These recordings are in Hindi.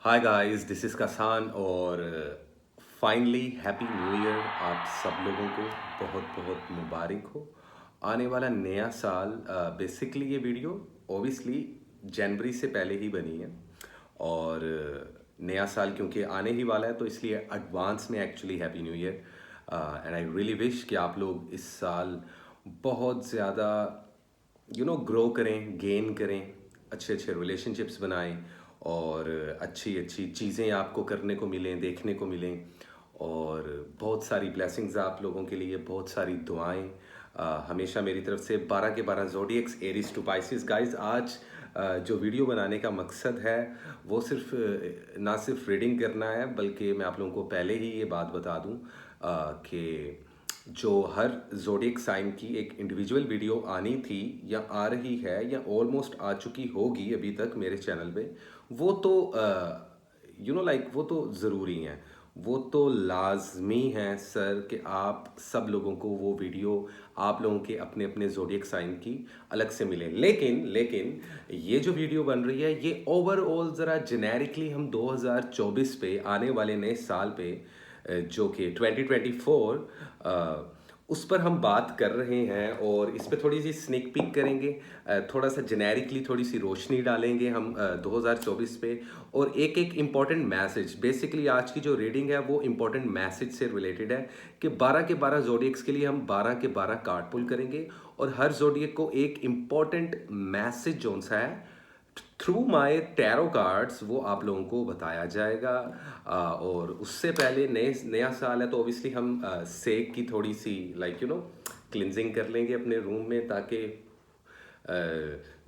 हाय गाइस, दिस इज़ कसान और फाइनली हैप्पी न्यू ईयर आप सब लोगों को बहुत बहुत मुबारक हो। आने वाला नया साल बेसिकली ये वीडियो ओबियसली जनवरी से पहले ही बनी है और नया साल क्योंकि आने ही वाला है तो इसलिए एडवांस में actually happy new year and I really wish कि आप लोग इस साल बहुत ज़्यादा ग्रो करें, गेन करें, अच्छे अच्छे रिलेशनशिप्स बनाएं और अच्छी अच्छी चीज़ें आपको करने को मिलें, देखने को मिलें और बहुत सारी ब्लेसिंग्स आप लोगों के लिए, बहुत सारी दुआएं हमेशा मेरी तरफ से। 12 के 12 zodiacs Aries to Pisces guys. आज जो वीडियो बनाने का मकसद है वो सिर्फ ना सिर्फ रीडिंग करना है, बल्कि मैं आप लोगों को पहले ही ये बात बता दूं कि जो हर ज़ोडिएक साइन की एक इंडिविजुअल वीडियो आनी थी या आ रही है या ऑलमोस्ट आ चुकी होगी अभी तक मेरे चैनल पे, वो तो वो तो ज़रूरी हैं, वो तो लाजमी हैं सर कि आप सब लोगों को वो वीडियो आप लोगों के अपने अपने ज़ोडिएक साइन की अलग से मिले। लेकिन लेकिन ये जो वीडियो बन रही है ये ओवरऑल ज़रा जेनेरिकली हम 2024 पे आने वाले नए साल पे जो कि 2024 उस पर हम बात कर रहे हैं और इस पे थोड़ी सी स्निक पीक करेंगे, थोड़ा सा जेनेरिकली थोड़ी सी रोशनी डालेंगे हम 2024 पे और एक एक इम्पॉर्टेंट मैसेज। बेसिकली आज की जो रीडिंग है वो इम्पॉर्टेंट मैसेज से रिलेटेड है कि 12 के 12 जोडियक्स के लिए हम 12 के 12 कार्ड पुल करेंगे और हर जोडियक को एक इम्पॉर्टेंट मैसेज जो सा है थ्रू माय टैरो कार्ड्स वो आप लोगों को बताया जाएगा। और उससे पहले नया साल है तो ऑब्वियसली हम सेक की थोड़ी सी क्लिनजिंग कर लेंगे अपने रूम में ताकि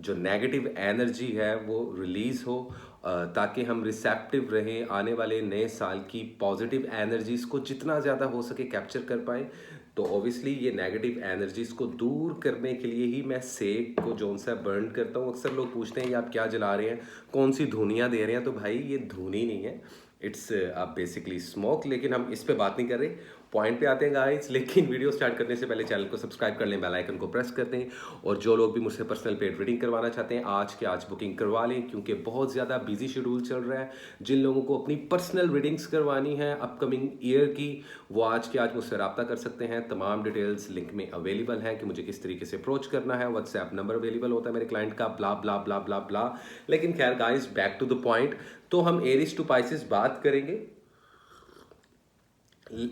जो नेगेटिव एनर्जी है वो रिलीज़ हो, ताकि हम रिसेप्टिव रहें, आने वाले नए साल की पॉजिटिव एनर्जीज़ को जितना ज़्यादा हो सके कैप्चर कर पाएँ। तो ऑब्वियसली ये नेगेटिव एनर्जीज़ को दूर करने के लिए ही मैं सेक को जोन सा बर्न करता हूँ। अक्सर लोग पूछते हैं ये आप क्या जला रहे हैं, कौन सी धुनियाँ दे रहे हैं, तो भाई ये धुनी नहीं है, इट्स आप बेसिकली स्मोक। लेकिन हम इस पे बात नहीं कर रहे, पॉइंट पे आते हैं गाइस। लेकिन वीडियो स्टार्ट करने से पहले चैनल को सब्सक्राइब कर लें, बेल आइकन को प्रेस कर दें और जो लोग भी मुझसे पर्सनल पेड रीडिंग करवाना चाहते हैं आज के आज बुकिंग करवा लें क्योंकि बहुत ज़्यादा बिजी शेड्यूल चल रहा है। जिन लोगों को अपनी पर्सनल रीडिंग्स करवानी है अपकमिंग ईयर की, वो आज के आज मुझसे रब्ता कर सकते हैं। तमाम डिटेल्स लिंक में अवेलेबल हैं कि मुझे किस तरीके से अप्रोच करना है। व्हाट्सएप नंबर अवेलेबल होता है मेरे क्लाइंट का, ब्ला ब्ला ब्ला ब्ला ब्ला। लेकिन खैर guys, back to the point. तो हम एरीज टू पाइसिस बात करेंगे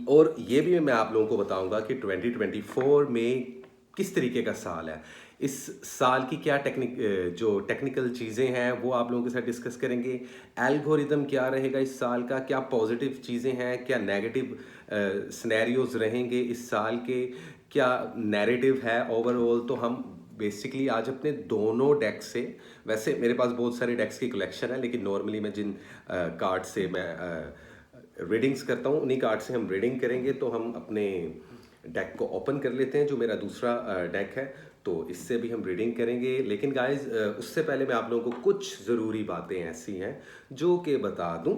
और ये भी मैं आप लोगों को बताऊंगा कि 2024 में किस तरीके का साल है। इस साल की क्या जो टेक्निकल चीज़ें हैं वो आप लोगों के साथ डिस्कस करेंगे। एल्गोरिदम क्या रहेगा इस साल का, क्या पॉजिटिव चीज़ें हैं, क्या नेगेटिव सिनेरियोज रहेंगे इस साल के, क्या नैरेटिव है ओवरऑल। तो हम बेसिकली आज अपने दोनों डेक से, वैसे मेरे पास बहुत सारे डेक्स की कलेक्शन है लेकिन नॉर्मली मैं जिन कार्ड से मैं रीडिंग्स करता हूँ उन्हीं कार्ड से हम रीडिंग करेंगे। तो हम अपने डेक को ओपन कर लेते हैं जो मेरा दूसरा डेक है, तो इससे भी हम रीडिंग करेंगे। लेकिन गाइस उससे पहले मैं आप लोगों को कुछ ज़रूरी बातें ऐसी हैं जो कि बता दूं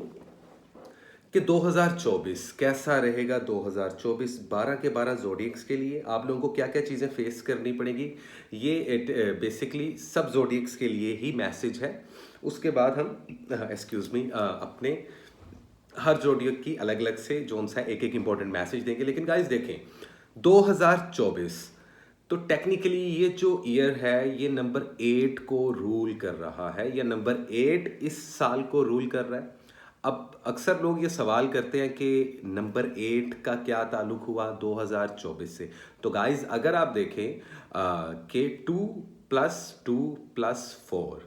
कि 2024 कैसा रहेगा। 2024 12 के 12 जोडियक्स के लिए आप लोगों को क्या क्या चीज़ें फेस करनी पड़ेगी, ये बेसिकली सब जोडियक्स के लिए ही मैसेज है। उसके बाद हम एक्सक्यूज़ मी अपने हर जोडियक की अलग अलग से जोन सा एक एक इंपॉर्टेंट मैसेज देंगे। लेकिन गाइस देखें 2024 तो टेक्निकली ये जो ईयर है ये नंबर 8 को रूल कर रहा है या नंबर 8 इस साल को रूल कर रहा है। अब अक्सर लोग ये सवाल करते हैं कि नंबर 8 का क्या ताल्लुक हुआ 2024 से। तो गाइज अगर आप देखें कि 2+2+4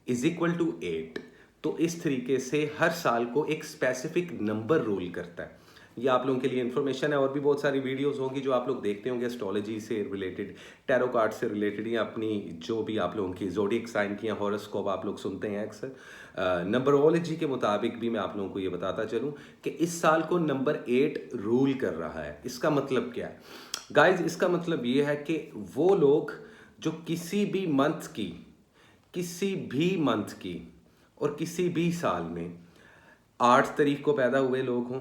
इज इक्वल टू 8, तो इस तरीके से हर साल को एक स्पेसिफिक नंबर रूल करता है। ये आप लोगों के लिए इन्फॉर्मेशन है। और भी बहुत सारी वीडियोस होंगी जो आप लोग देखते होंगे एस्ट्रोलॉजी से रिलेटेड, टैरो कार्ड से रिलेटेड या अपनी जो भी आप लोगों की जोडिक साइन की या हॉरोस्कोप आप लोग सुनते हैं अक्सर। नंबरोलॉजी के मुताबिक भी मैं आप लोगों को ये बताता चलूं कि इस साल को नंबर 8 रूल कर रहा है। इसका मतलब क्या है गाइज? इसका मतलब ये है कि वो लोग जो किसी भी मंथ की और किसी भी साल में 8 तारीख को पैदा हुए लोग हों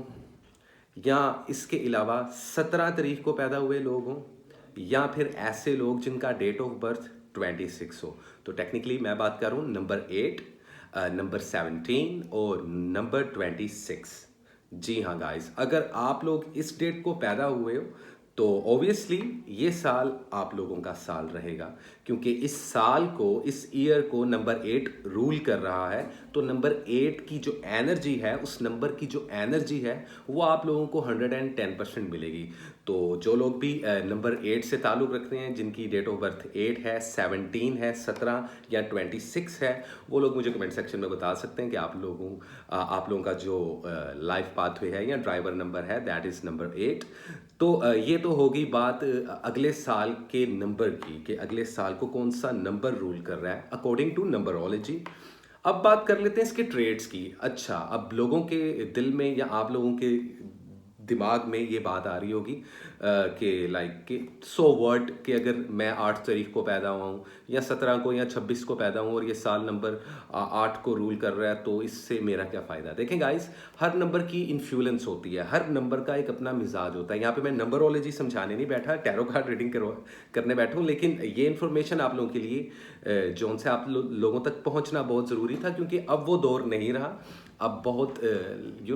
या इसके अलावा 17 तारीख को पैदा हुए लोग हों या फिर ऐसे लोग जिनका डेट ऑफ बर्थ 26 हो, तो टेक्निकली मैं बात कर रहा हूँ नंबर 8 नंबर 17 और नंबर 26। जी हाँ गाइस, अगर आप लोग इस डेट को पैदा हुए हो तो ऑब्वियसली ये साल आप लोगों का साल रहेगा, क्योंकि इस साल को, इस ईयर को नंबर 8 रूल कर रहा है। तो नंबर 8 की जो एनर्जी है, उस नंबर की जो एनर्जी है वो आप लोगों को 110% मिलेगी। तो जो लोग भी नंबर 8 से ताल्लुक़ रखते हैं, जिनकी डेट ऑफ बर्थ 8 है, 17 है, 17 या 26 है, वो लोग मुझे कमेंट सेक्शन में बता सकते हैं कि आप लोगों का जो लाइफ पाथवे है या ड्राइवर नंबर है, दैट इज़ नंबर 8। तो ये तो होगी बात अगले साल के नंबर की, कि अगले साल को कौन सा नंबर रूल कर रहा है अकॉर्डिंग टू नंबरोलॉजी। अब बात कर लेते हैं इसके ट्रेड्स की। अच्छा, अब लोगों के दिल में या आप लोगों के दिमाग में ये बात आ रही होगी कि लाइक कि सो वर्ड, कि अगर मैं 8 तारीख को पैदा हुआ हूँ या 17 को या 26 को पैदा हूँ और ये साल नंबर 8 को रूल कर रहा है, तो इससे मेरा क्या फ़ायदा। देखें गाइस, हर नंबर की इन्फ्लुएंस होती है, हर नंबर का एक अपना मिजाज होता है। यहाँ पे मैं नंबरोलॉजी समझाने नहीं बैठा, टैरो कार्ड रीडिंग करने बैठा हूँ, लेकिन ये इन्फॉर्मेशन आप लोगों के लिए जो उनसे आप लोगों तक पहुँचना बहुत ज़रूरी था, क्योंकि अब वो दौर नहीं रहा। अब बहुत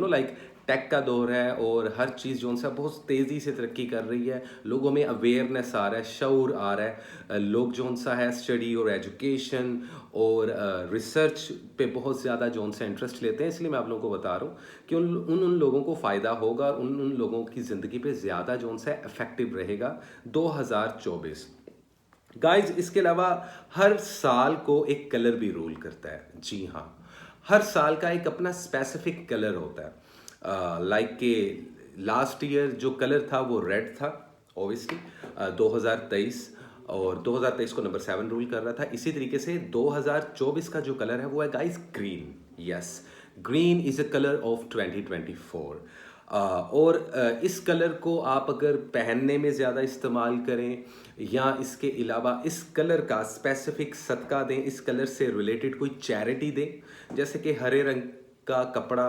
लाइक टेक का दौर है और हर चीज़ जो उनसे बहुत तेज़ी से तरक्की कर रही है। लोगों में अवेयरनेस आ रहा है, शऊर आ रहा है। लोग जो उनसा है स्टडी और एजुकेशन और रिसर्च पे बहुत ज़्यादा जो उनसे इंटरेस्ट लेते हैं। इसलिए मैं आप लोगों को बता रहा हूँ कि उन लोगों को फ़ायदा होगा, उन लोगों की ज़िंदगी पे ज़्यादा जो उनसे इफेक्टिव रहेगा 2024। गाइज, इसके अलावा हर साल को एक कलर भी रूल करता है। जी हाँ, हर साल का एक अपना स्पेसिफिक कलर होता है। लाइक के लास्ट ईयर जो कलर था वो रेड था, ओबियसली 2023, और 2023 को नंबर 7 रूल कर रहा था। इसी तरीके से 2024 का जो कलर है वो है guys green. Yes, green is a colour of 2024। और इस कलर को आप अगर पहनने में ज़्यादा इस्तेमाल करें या इसके अलावा इस कलर का स्पेसिफिक सदका दें, इस कलर से रिलेटेड कोई चैरिटी दें, जैसे कि हरे रंग का कपड़ा,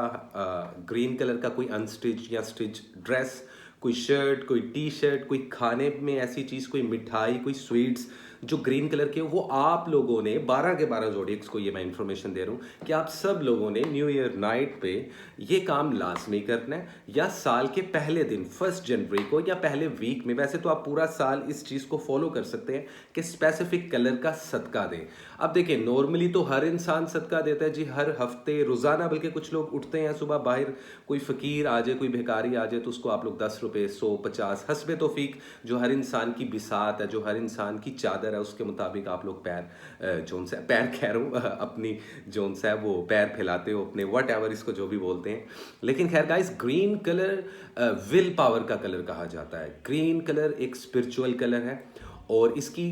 ग्रीन कलर का कोई अनस्टिच या स्टिच ड्रेस, कोई शर्ट, कोई टी शर्ट, कोई खाने में ऐसी चीज़, कोई मिठाई, कोई स्वीट्स जो ग्रीन कलर के हो, वो आप लोगों ने 12 के 12 जोडियक्स को ये मैं इन्फॉर्मेशन दे रहा हूँ कि आप सब लोगों ने न्यू ईयर नाइट पे ये काम लाजमी करना है, या साल के पहले दिन 1 जनवरी को या पहले वीक में। वैसे तो आप पूरा साल इस चीज़ को फॉलो कर सकते हैं कि स्पेसिफिक कलर का सदका दें। अब देखिए, नॉर्मली तो हर इंसान सदका देता है जी, हर हफ्ते, रोज़ाना, बल्कि कुछ लोग उठते हैं सुबह, बाहर कोई फ़कीर आ जाए, कोई भिखारी आ जाए, तो उसको आप लोग 10 रुपये, 100, 50 हस्बे तौफीक, जो हर इंसान की बिसात है, जो हर इंसान की चादर है, उसके मुताबिक आप लोग पैर जोन सा पैर कह रहा हूँ अपनी जोन सा है वो पैर फैलाते हो अपने, वट एवर इसको जो भी बोलते हैं। लेकिन खैर guys, green colour will power का कलर कहा जाता है। ग्रीन कलर एक स्पिरिचुअल कलर है और इसकी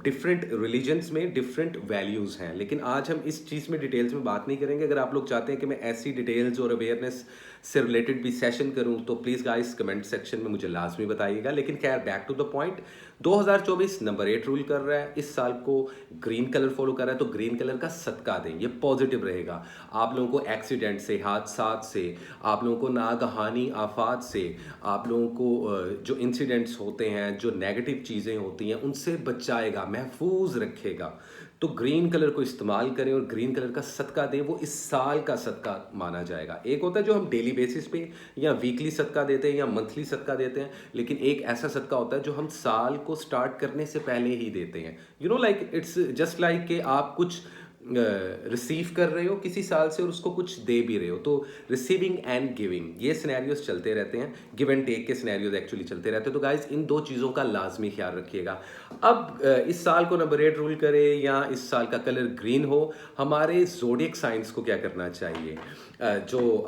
डिफरेंट रिलीजन्स में डिफरेंट वैल्यूज़ हैं, लेकिन आज हम इस चीज़ में डिटेल्स में बात नहीं करेंगे। अगर आप लोग चाहते हैं कि मैं ऐसी डिटेल्स और अवेयरनेस से रिलेटेड भी सेशन करूं, तो प्लीज़ गाइस कमेंट सेक्शन में मुझे लाजमी बताइएगा। लेकिन खैर, back to the point, 2024 number 8 rule कर रहा है, इस साल को ग्रीन कलर फॉलो कर रहा है, तो ग्रीन कलर का सदका दें, ये पॉजिटिव रहेगा। आप लोगों को एक्सीडेंट से, हादसात से, आप लोगों को नागहानी आफात से, आप लोगों को जो इंसिडेंट्स होते हैं, जो नेगेटिव चीज़ें होती हैं, उनसे बचाएगा, महफूज रखेगा। तो ग्रीन कलर को इस्तेमाल करें और ग्रीन कलर का सदका दें, वो इस साल का सदका माना जाएगा। एक होता है जो हम डेली बेसिस पे या वीकली सदका देते हैं या मंथली सदका देते हैं, लेकिन एक ऐसा सदका होता है जो हम साल को स्टार्ट करने से पहले ही देते हैं। लाइक इट्स जस्ट लाइक कि आप कुछ रिसीव कर रहे हो किसी साल से और उसको कुछ दे भी रहे हो, तो रिसीविंग एंड गिविंग, ये सिनेरियोज चलते रहते हैं, गिव एंड टेक के सिनेरियोज एक्चुअली चलते रहते हैं। तो गाइज, इन दो चीज़ों का लाजमी ख्याल रखिएगा। अब इस साल को नंबर 8 रूल करे या इस साल का कलर ग्रीन हो, हमारे जोडियक साइंस को क्या करना चाहिए। जो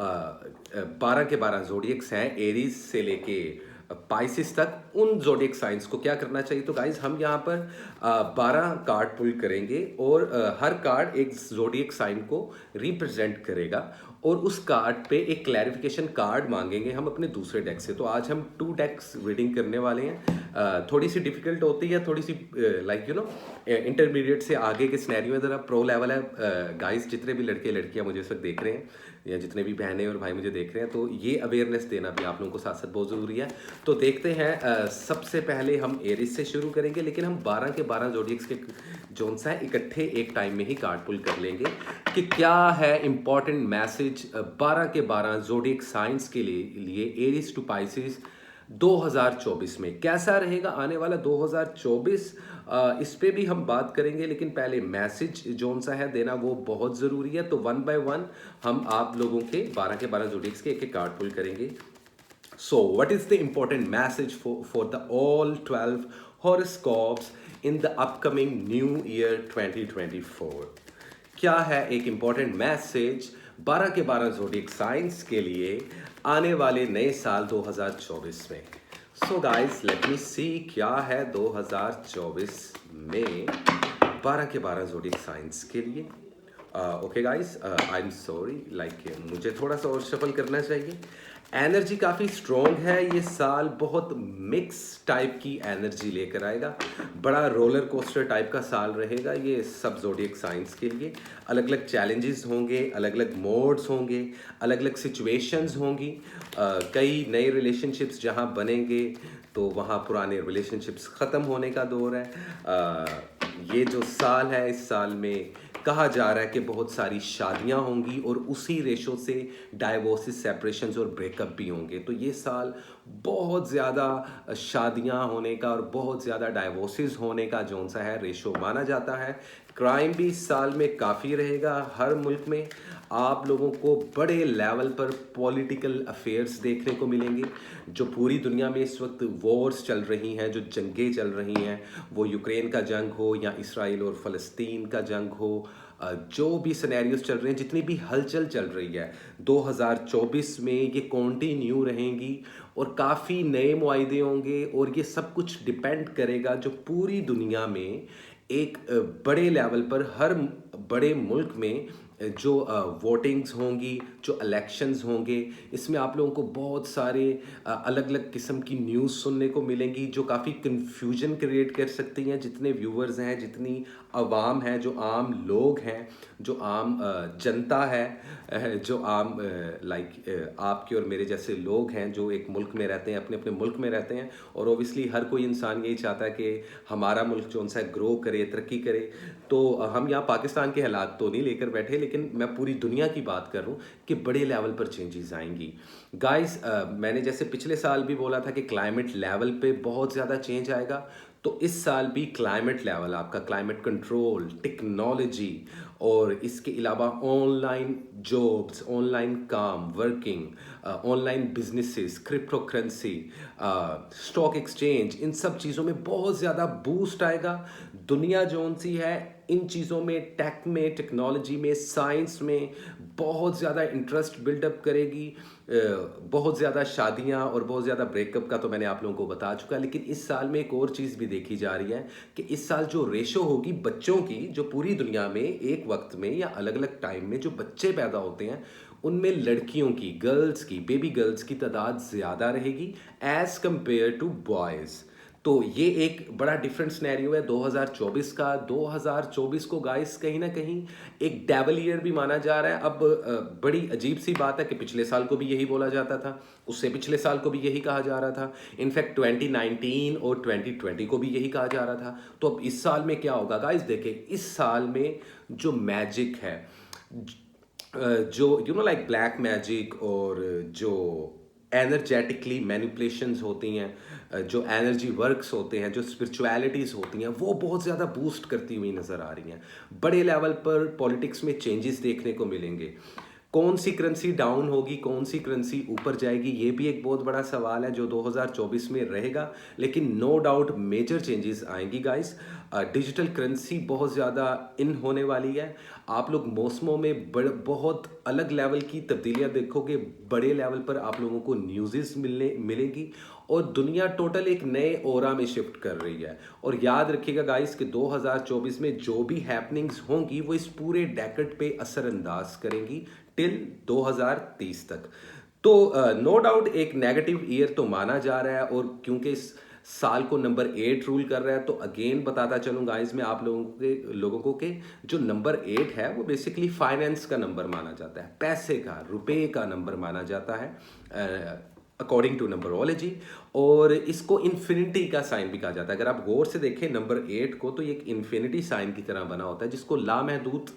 12 के 12 जोडियक्स हैं, एरीज से लेके पाइसिस तक, उन जोडियक साइंस को क्या करना चाहिए। तो गाइज, हम यहाँ पर 12 कार्ड पुल करेंगे और हर कार्ड एक जोडियक साइन को रिप्रेजेंट करेगा और उस कार्ड पे एक क्लैरिफिकेशन कार्ड मांगेंगे हम अपने दूसरे डेक से। तो आज हम 2 डेक्स रीडिंग करने वाले हैं। थोड़ी सी डिफिकल्ट होती है, थोड़ी सी लाइक इंटरमीडिएट से आगे के सिनेरियो में ज़रा प्रो लेवल है। गाइस जितने भी लड़के लड़कियां मुझे इस वक्त देख रहे हैं या जितने भी बहनें और भाई मुझे देख रहे हैं, तो ये अवेयरनेस देना भी आप लोगों को साथ साथ बहुत ज़रूरी है। तो देखते हैं, सबसे पहले हम एरिस से शुरू करेंगे, लेकिन हम 12 के 12 जोडियक्स के जोन सा है इकट्ठे एक टाइम में ही कार्ड पुल कर लेंगे कि क्या है इंपॉर्टेंट मैसेज 12 के 12 जोडियक साइंस के लिए एरिस टू पाइसिस 2024 में कैसा रहेगा आने वाला 2024। इस पे भी हम बात करेंगे, लेकिन पहले मैसेज जोन सा है देना वो बहुत ज़रूरी है। तो वन बाय वन हम आप लोगों के 12 के 12 जोडियक्स के एक एक कार्ड पुल करेंगे। So, what is the important message for the all 12 horoscopes in the upcoming new year 2024? क्या है एक important message 12 के 12 zodiac signs के लिए आने वाले नए साल 2024 में? So guys, let me see क्या है 2024 में 12 के 12 zodiac signs के लिए। Okay guys, I am sorry, like मुझे थोड़ा सा और शफल करना चाहिए। एनर्जी काफ़ी स्ट्रॉन्ग है, ये साल बहुत मिक्स टाइप की एनर्जी लेकर आएगा। बड़ा रोलर कोस्टर टाइप का साल रहेगा ये सब ज़ोडिएक साइंस के लिए। अलग अलग चैलेंजेस होंगे, अलग अलग मोड्स होंगे, अलग अलग सिचुएशंस होंगी। कई नए रिलेशनशिप्स जहाँ बनेंगे तो वहाँ पुराने रिलेशनशिप्स ख़त्म होने का दौर है। ये जो साल है, इस साल में कहा जा रहा है कि बहुत सारी शादियां होंगी और उसी रेशो से डाइवोर्सेस, सेपरेशंस और ब्रेकअप भी होंगे। तो ये साल बहुत ज़्यादा शादियां होने का और बहुत ज़्यादा डाइवोर्सेस होने का जौन सा है रेशो माना जाता है। क्राइम भी इस साल में काफ़ी रहेगा हर मुल्क में। आप लोगों को बड़े लेवल पर पॉलिटिकल अफेयर्स देखने को मिलेंगे। जो पूरी दुनिया में इस वक्त वॉर्स चल रही हैं, जो जंगें चल रही हैं, वो यूक्रेन का जंग हो या इसराइल और फ़लस्तीन का जंग हो, जो भी सिनेरियोस चल रहे हैं, जितनी भी हलचल चल रही है 2024 में ये कंटिन्यू रहेंगी और काफ़ी नए मुआहदे होंगे। और ये सब कुछ डिपेंड करेगा जो पूरी दुनिया में एक बड़े लेवल पर हर बड़े मुल्क में जो वोटिंग्स होंगी, जो इलेक्शंस होंगे, इसमें आप लोगों को बहुत सारे अलग अलग किस्म की न्यूज़ सुनने को मिलेंगी जो काफ़ी कन्फ्यूजन क्रिएट कर सकती हैं। जितने व्यूवर्स हैं, जितनी आवाम है, जो आम लोग हैं, जो आम जनता है, जो आम लाइक आपके और मेरे जैसे लोग हैं जो एक मुल्क में रहते हैं, अपने अपने मुल्क में रहते हैं। और ओबियसली हर कोई इंसान यही चाहता है कि हमारा मुल्क जो सा ग्रो करे, तरक्की करे। तो हम यहाँ पाकिस्तान के हालात तो नहीं लेकर बैठे, लेकिन मैं पूरी दुनिया की बात कर रहा हूँ कि बड़े लेवल पर चेंजेस आएंगी। गाइस, मैंने जैसे पिछले साल भी बोला था कि क्लाइमेट लेवल पे बहुत ज़्यादा चेंज आएगा, तो इस साल भी क्लाइमेट लेवल, आपका क्लाइमेट कंट्रोल, टेक्नोलॉजी और इसके अलावा ऑनलाइन जॉब्स, ऑनलाइन काम, working, online businesses, crypto currency, stock exchange, इन सब चीज़ों में बहुत ज़्यादा बूस्ट आएगा। दुनिया जौन सी है इन चीज़ों में, टेक में, टेक्नोलॉजी में, साइंस में बहुत ज़्यादा इंटरेस्ट बिल्डअप करेगी। बहुत ज़्यादा शादियां और बहुत ज़्यादा ब्रेकअप का तो मैंने आप लोगों को बता चुका, लेकिन इस साल में एक और चीज़ भी देखी जा रही है कि इस साल जो रेशो होगी बच्चों की, जो पूरी दुनिया में एक वक्त में या अलग अलग टाइम में जो बच्चे पैदा होते हैं, उनमें लड़कियों की, गर्ल्स की, बेबी गर्ल्स की तादाद ज़्यादा रहेगी एज़ कंपेयर टू बॉयज़। तो ये एक बड़ा डिफरेंट सिनेरियो है 2024 का। 2024 को गाइस कहीं ना कहीं एक डेवल ईयर भी माना जा रहा है। अब बड़ी अजीब सी बात है कि पिछले साल को भी यही बोला जाता था, उससे पिछले साल को भी यही कहा जा रहा था, इनफैक्ट 2019 और 2020 को भी यही कहा जा रहा था। तो अब इस साल में क्या होगा गाइस? देखें, इस साल में जो मैजिक है, जो लाइक ब्लैक मैजिक और जो एनर्जेटिकली मैनिपुलेशंस होती हैं, जो एनर्जी वर्क्स होते हैं, जो स्पिरिचुअलिटीज़ होती हैं, वो बहुत ज़्यादा बूस्ट करती हुई नज़र आ रही हैं। बड़े लेवल पर पॉलिटिक्स में चेंजेस देखने को मिलेंगे। कौन सी करेंसी डाउन होगी, कौन सी करेंसी ऊपर जाएगी, ये भी एक बहुत बड़ा सवाल है जो 2024 में रहेगा। लेकिन नो डाउट मेजर चेंजेस आएंगी गाइस। डिजिटल करेंसी बहुत ज़्यादा इन होने वाली है। आप लोग मौसमों में बहुत अलग लेवल की तब्दीलियां देखोगे। बड़े लेवल पर आप लोगों को न्यूज़ेस मिलेगी और दुनिया टोटल एक नए ओरा में शिफ्ट कर रही है। और याद रखिएगा गाइस कि 2024 में जो भी हैपनिंग्स होंगी वो इस पूरे डेकेड पे असरअंदाज करेंगी टिल 2030 तक। तो नो डाउट एक नेगेटिव ईयर तो माना जा रहा है। और क्योंकि इस साल को नंबर 8 रूल कर रहा है। तो अगेन बताता चलूँ गाइस मैं आप लोगों को के जो नंबर 8 है वो बेसिकली फाइनेंस का नंबर माना जाता है, पैसे का, रुपए का नंबर माना जाता है अकॉर्डिंग टू नंबरोलॉजी। और इसको इन्फिनिटी का साइन भी कहा जाता है। अगर आप गौर से देखें नंबर 8 को तो ये एक इन्फिनिटी साइन की तरह बना होता है, जिसको लामहदूद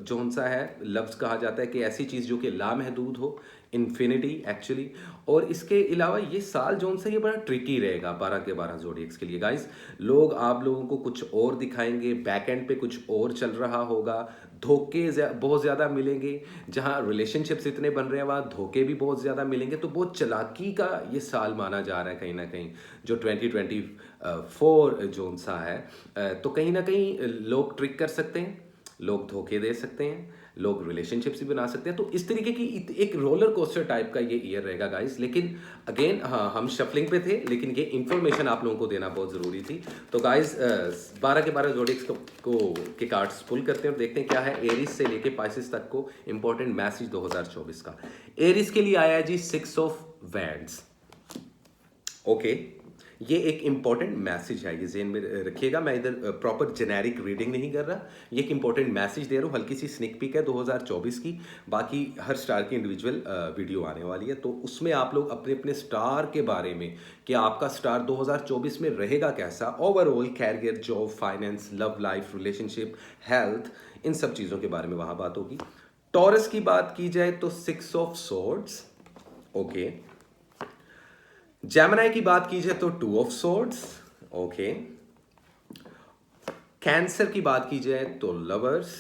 जौन सा है लफ्ज़ कहा जाता है कि ऐसी चीज़ जो कि लामहदूद हो, इन्फिनिटी एक्चुअली। और इसके अलावा ये साल जौन सा ये बड़ा ट्रिकी रहेगा 12 के 12 जोडियक्स के लिए गाइस। लोग आप लोगों को कुछ और दिखाएंगे, बैक एंड पे कुछ और चल रहा होगा, धोखे बहुत ज़्यादा मिलेंगे। जहाँ रिलेशनशिप्स इतने बन रहे हैं वहाँ धोखे भी बहुत ज़्यादा मिलेंगे। तो बहुत चालाकी का ये साल माना जा रहा है कहीं ना कहीं जो 2024 जोन सा है। तो कहीं ना कहीं लोग ट्रिक कर सकते हैं, लोग धोखे दे सकते हैं, लोग रिलेशनशिप्स भी बना सकते हैं। तो इस तरीके की एक रोलर कोस्टर टाइप का ये ईयर रहेगा गाइस। लेकिन अगेन हाँ हम शफलिंग पे थे, लेकिन ये इन्फॉर्मेशन आप लोगों को देना बहुत ज़रूरी थी। तो गाइस 12 के 12 जोडिक्स को के कार्ड्स पुल करते हैं और देखते हैं क्या है एरिस से लेके पाइसेस तक को इंपॉर्टेंट मैसेज 2024 का। एरिस के लिए आया है जी 6 ऑफ वैंड्स। ओके, ये एक इंपॉर्टेंट मैसेज है, ये जेन में रखिएगा। मैं इधर प्रॉपर जेनेरिक रीडिंग नहीं कर रहा, ये एक इंपॉर्टेंट मैसेज दे रहा हूँ। हल्की सी स्निक पिक है 2024 की। बाकी हर स्टार की इंडिविजुअल वीडियो आने वाली है, तो उसमें आप लोग अपने अपने स्टार के बारे में कि आपका स्टार 2024 में रहेगा कैसा, overall career, job, finance, love life, relationship, health, इन सब चीज़ों के बारे में वहाँ बात होगी। टॉरस की बात की जाए तो 6 ऑफ सोर्ड्स। ओके, जेमिनी की बात की जाए तो 2 ऑफ सोर्ड्स। ओके, कैंसर की बात की जाए तो lovers.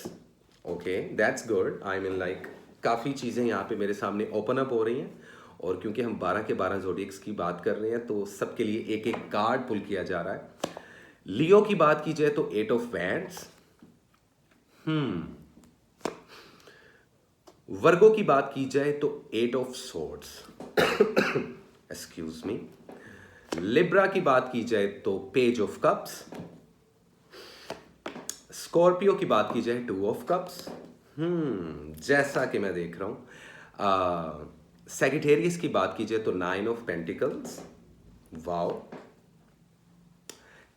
Okay, that's good. I mean like काफ़ी चीज़ें यहाँ पे मेरे सामने ओपन अप हो रही हैं। और क्योंकि हम 12 के 12 जोडियक्स की बात कर रहे हैं तो सबके लिए एक एक कार्ड पुल किया जा रहा है। लियो की बात की जाए तो 8 ऑफ वैंड्स। वर्गो की बात की जाए तो 8 of swords. Excuse me. Libra की बात की जाए तो पेज ऑफ कप्स। स्कॉर्पियो की बात की जाए 2 ऑफ कप्स। जैसा कि मैं देख रहा हूं सेजिटेरियस की बात की जाए तो 9 of pentacles. Wow.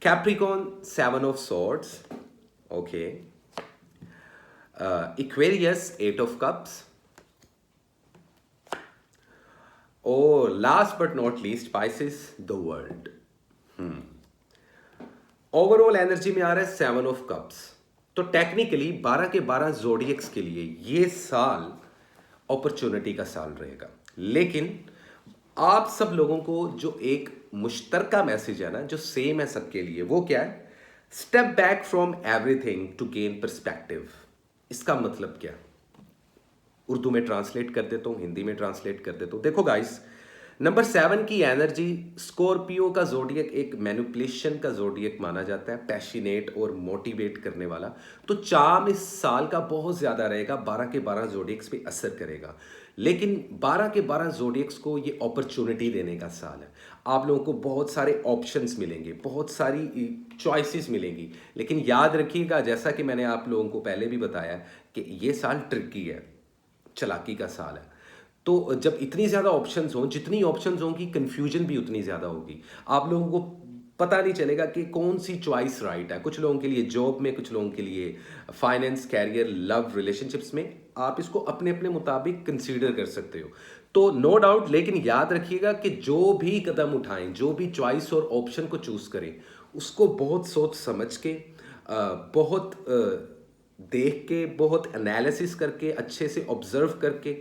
Capricorn 7 of swords. Okay. Aquarius 8 of cups. और last but not least Pisces the world. Overall energy में आ रहा है 7 ऑफ कप्स। तो टेक्निकली 12 के 12 जोडियक्स के लिए ये साल अपॉर्चुनिटी का साल रहेगा। लेकिन आप सब लोगों को जो एक मुश्तरका मैसेज है ना, जो सेम है सबके लिए, वो क्या है? Step back from everything to gain perspective. इसका मतलब क्या? उर्दू में ट्रांसलेट कर देता हूं, हिंदी में ट्रांसलेट कर देता हूं। देखो गाइस, नंबर 7 की एनर्जी, स्कॉर्पियो का जोडियक एक मैनिपुलेशन का जोडियक माना जाता है, पैशनेट और मोटिवेट करने वाला। तो चार्म इस साल का बहुत ज्यादा रहेगा, 12 के 12 जोडियक्स पे असर करेगा। लेकिन 12 के 12 जोडियक्स को ये अपॉर्चुनिटी देने का साल है। आप लोगों को बहुत सारे ऑप्शंस मिलेंगे, बहुत सारी चॉइसेस मिलेंगी। लेकिन याद रखिएगा, जैसा कि मैंने आप लोगों को पहले भी बताया कि ये साल ट्रिकी है, चालाकी का साल है। तो जब इतनी ज़्यादा ऑप्शंस हों, जितनी ऑप्शंस होंगी कंफ्यूजन भी उतनी ज़्यादा होगी। आप लोगों को पता नहीं चलेगा कि कौन सी चॉइस राइट है। कुछ लोगों के लिए जॉब में, कुछ लोगों के लिए फाइनेंस, कैरियर, लव, रिलेशनशिप्स में। आप इसको अपने अपने मुताबिक कंसीडर कर सकते हो। तो नो डाउट, लेकिन याद रखिएगा कि जो भी कदम उठाएं, जो भी चॉइस और ऑप्शन को चूज करें, उसको बहुत सोच समझ के, बहुत देख के, बहुत एनालिसिस करके, अच्छे से ऑब्जर्व करके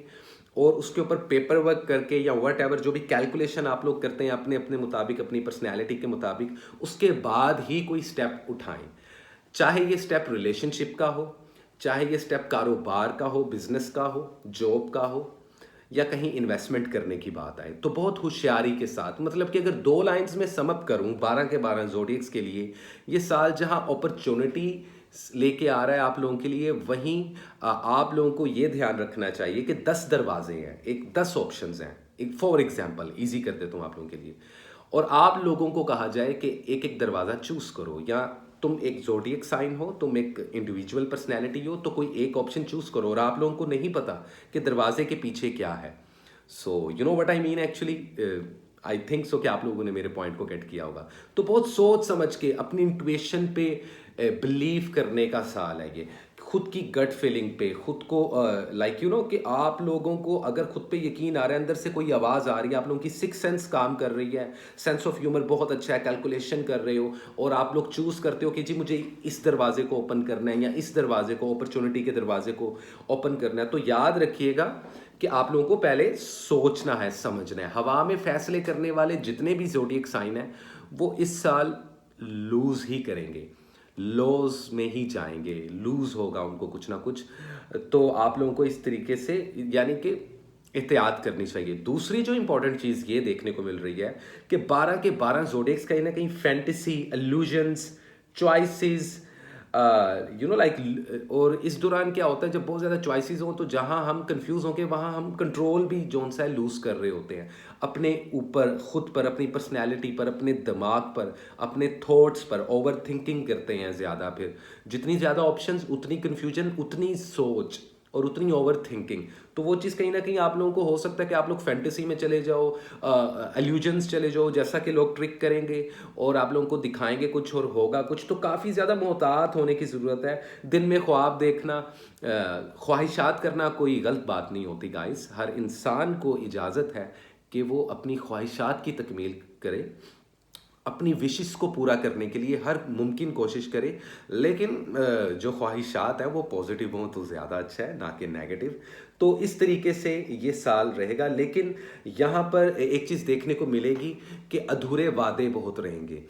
और उसके ऊपर पेपर वर्क करके या वट एवर जो भी कैलकुलेशन आप लोग करते हैं अपने अपने मुताबिक, अपनी पर्सनैलिटी के मुताबिक, उसके बाद ही कोई स्टेप उठाएं। चाहे ये स्टेप रिलेशनशिप का हो, चाहे ये स्टेप कारोबार का हो, बिजनेस का हो, जॉब का हो, या कहीं इन्वेस्टमेंट करने की बात आए, तो बहुत होशियारी के साथ। मतलब कि अगर 2 लाइंस में समअप करूं 12 के 12 जोडियक्स के लिए, ये साल जहां अपॉर्चुनिटी लेके आ रहा है आप लोगों के लिए, वहीं आप लोगों को ये ध्यान रखना चाहिए कि 10 दरवाजे हैं, एक 10 ऑप्शंस हैं। एक फॉर एग्जांपल इजी कर देता हूँ आप लोगों के लिए, और आप लोगों को कहा जाए कि एक एक दरवाज़ा चूज करो, या तुम एक जोडियक साइन हो, तुम एक इंडिविजुअल पर्सनैलिटी हो, तो कोई एक ऑप्शन चूज करो। और आप लोगों को नहीं पता कि दरवाजे के पीछे क्या है। So you know what I mean actually. I think so कि आप लोगों ने मेरे पॉइंट को गेट किया होगा। तो बहुत सोच समझ के अपनी इंट्यूशन पे बिलीव करने का साल है ये, खुद की गट फीलिंग पे, खुद को लाइक यू नो कि आप लोगों को अगर खुद पे यकीन आ रहा है, अंदर से कोई आवाज़ आ रही है, आप लोगों की सिक्स सेंस काम कर रही है, सेंस ऑफ ह्यूमर बहुत अच्छा है, कैलकुलेशन कर रहे हो और आप लोग चूज़ करते हो कि जी मुझे इस दरवाजे को ओपन करना है या इस दरवाजे को, अपॉर्चुनिटी के दरवाजे को ओपन करना है, तो याद रखिएगा कि आप लोगों को पहले सोचना है, समझना है। हवा में फैसले करने वाले जितने भी ज़ोडिएक साइन हैं वो इस साल लूज ही करेंगे, लॉज में ही जाएंगे, लूज होगा उनको कुछ ना कुछ। तो आप लोगों को इस तरीके से यानी कि एहतियात करनी चाहिए। दूसरी जो इंपॉर्टेंट चीज़ ये देखने को मिल रही है कि 12 के 12 जोडेक्स कहीं ना कहीं fantasy, illusions, choices, you know like, और इस दौरान क्या होता है जब बहुत ज़्यादा चॉइसेस हों तो जहाँ हम कंफ्यूज होंगे वहाँ हम कंट्रोल भी जोन सा है लूज कर रहे होते हैं अपने ऊपर, खुद पर, अपनी पर्सनैलिटी पर, अपने दिमाग पर, अपने थॉट्स पर ओवर थिंकिंग करते हैं ज़्यादा। फिर जितनी ज़्यादा ऑप्शंस उतनी कन्फ्यूजन, उतनी सोच और उतनी ओवर थिंकिंग। तो वो चीज़ कहीं ना कहीं आप लोगों को हो सकता है कि आप लोग फैंटेसी में चले जाओ, एल्यूजन्स चले जाओ, जैसा कि लोग ट्रिक करेंगे और आप लोगों को दिखाएंगे कुछ और होगा कुछ। तो काफ़ी ज़्यादा मोहतात होने की ज़रूरत है। दिन में ख्वाब देखना, ख्वाहिशात करना कोई गलत बात नहीं होती गाइस। हर इंसान को इजाज़त है कि वो अपनी ख्वाहिशात की तकमील करे, अपनी विशेस को पूरा करने के लिए हर मुमकिन कोशिश करे, लेकिन जो ख्वाहिशात हैं वो पॉजिटिव हों तो ज़्यादा अच्छा है, ना कि नेगेटिव। तो इस तरीके से ये साल रहेगा। लेकिन यहाँ पर एक चीज़ देखने को मिलेगी कि अधूरे वादे बहुत रहेंगे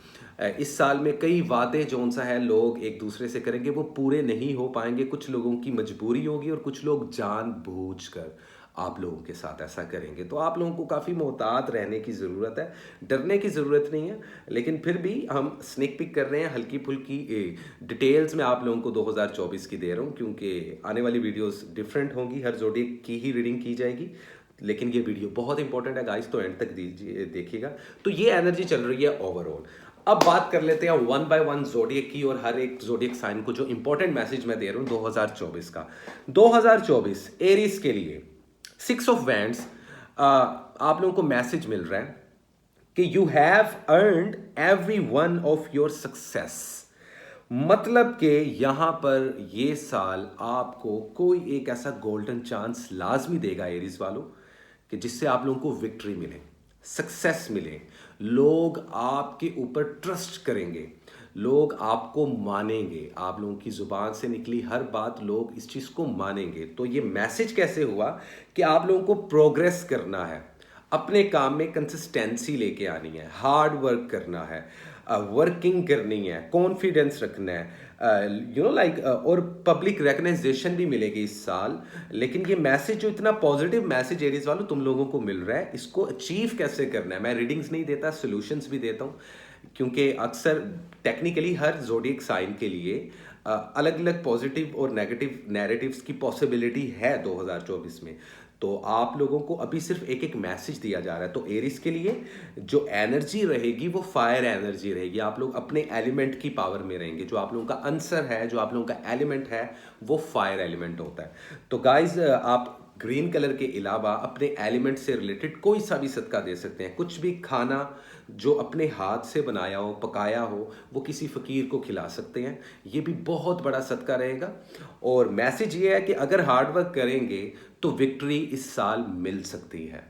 इस साल में। कई वादे जौन सा है लोग एक दूसरे से करेंगे वो पूरे नहीं हो पाएंगे, कुछ लोगों की मजबूरी होगी और कुछ लोग जानबूझकर आप लोगों के साथ ऐसा करेंगे। तो आप लोगों को काफ़ी मोहतात रहने की ज़रूरत है, डरने की ज़रूरत नहीं है। लेकिन फिर भी हम स्नेक पिक कर रहे हैं, हल्की फुल्की डिटेल्स में आप लोगों को 2024 की दे रहा हूँ, क्योंकि आने वाली वीडियोस डिफरेंट होंगी, हर ज़ोडिएक की ही रीडिंग की जाएगी। लेकिन ये वीडियो बहुत इंपॉर्टेंट है गाइस, तो एंड तक दीजिए, देखिएगा। तो ये एनर्जी चल रही है ओवरऑल। अब बात कर लेते हैं वन बाय वन जोडिएक की और हर एक जोडिएक साइन को जो इंपॉर्टेंट मैसेज मैं दे रहा हूँ 2024 का। 2024 एरीज के लिए 6 ऑफ वैंड्स, आप लोगों को मैसेज मिल रहा है कि you have earned every one of your success. मतलब कि यहां पर ये साल आपको कोई एक ऐसा गोल्डन चांस लाजमी देगा एरीज वालों कि जिससे आप लोगों को विक्ट्री मिले, सक्सेस मिले, लोग आपके ऊपर ट्रस्ट करेंगे, लोग आपको मानेंगे, आप लोगों की जुबान से निकली हर बात लोग इस चीज को मानेंगे। तो ये मैसेज कैसे हुआ कि आप लोगों को प्रोग्रेस करना है, अपने काम में कंसिस्टेंसी लेके आनी है, हार्ड वर्क करना है, वर्किंग करनी है, कॉन्फिडेंस रखना है, यू नो लाइक, और पब्लिक रिकग्नाइजेशन भी मिलेगी इस साल। लेकिन ये मैसेज जो इतना पॉजिटिव मैसेज एरीज वालों तुम लोगों को मिल रहा है, इसको अचीव कैसे करना है। मैं रीडिंग्स नहीं देता, सोल्यूशंस भी देता हूँ, क्योंकि अक्सर टेक्निकली हर जोडिएक साइन के लिए अलग अलग पॉजिटिव और नेगेटिव नैरेटिव्स की पॉसिबिलिटी है 2024 में। तो आप लोगों को अभी सिर्फ एक एक मैसेज दिया जा रहा है। तो एरीज के लिए जो एनर्जी रहेगी वो फायर एनर्जी रहेगी, आप लोग अपने एलिमेंट की पावर में रहेंगे। जो आप लोगों का आंसर है, जो आप लोगों का एलिमेंट है वो फायर एलिमेंट होता है। तो गाइज आप ग्रीन कलर के अलावा अपने एलिमेंट से रिलेटेड कोई सा भी सदका दे सकते हैं। कुछ भी खाना जो अपने हाथ से बनाया हो, पकाया हो, वो किसी फ़कीर को खिला सकते हैं, ये भी बहुत बड़ा सदका रहेगा। और मैसेज ये है कि अगर हार्ड वर्क करेंगे तो विक्ट्री इस साल मिल सकती है।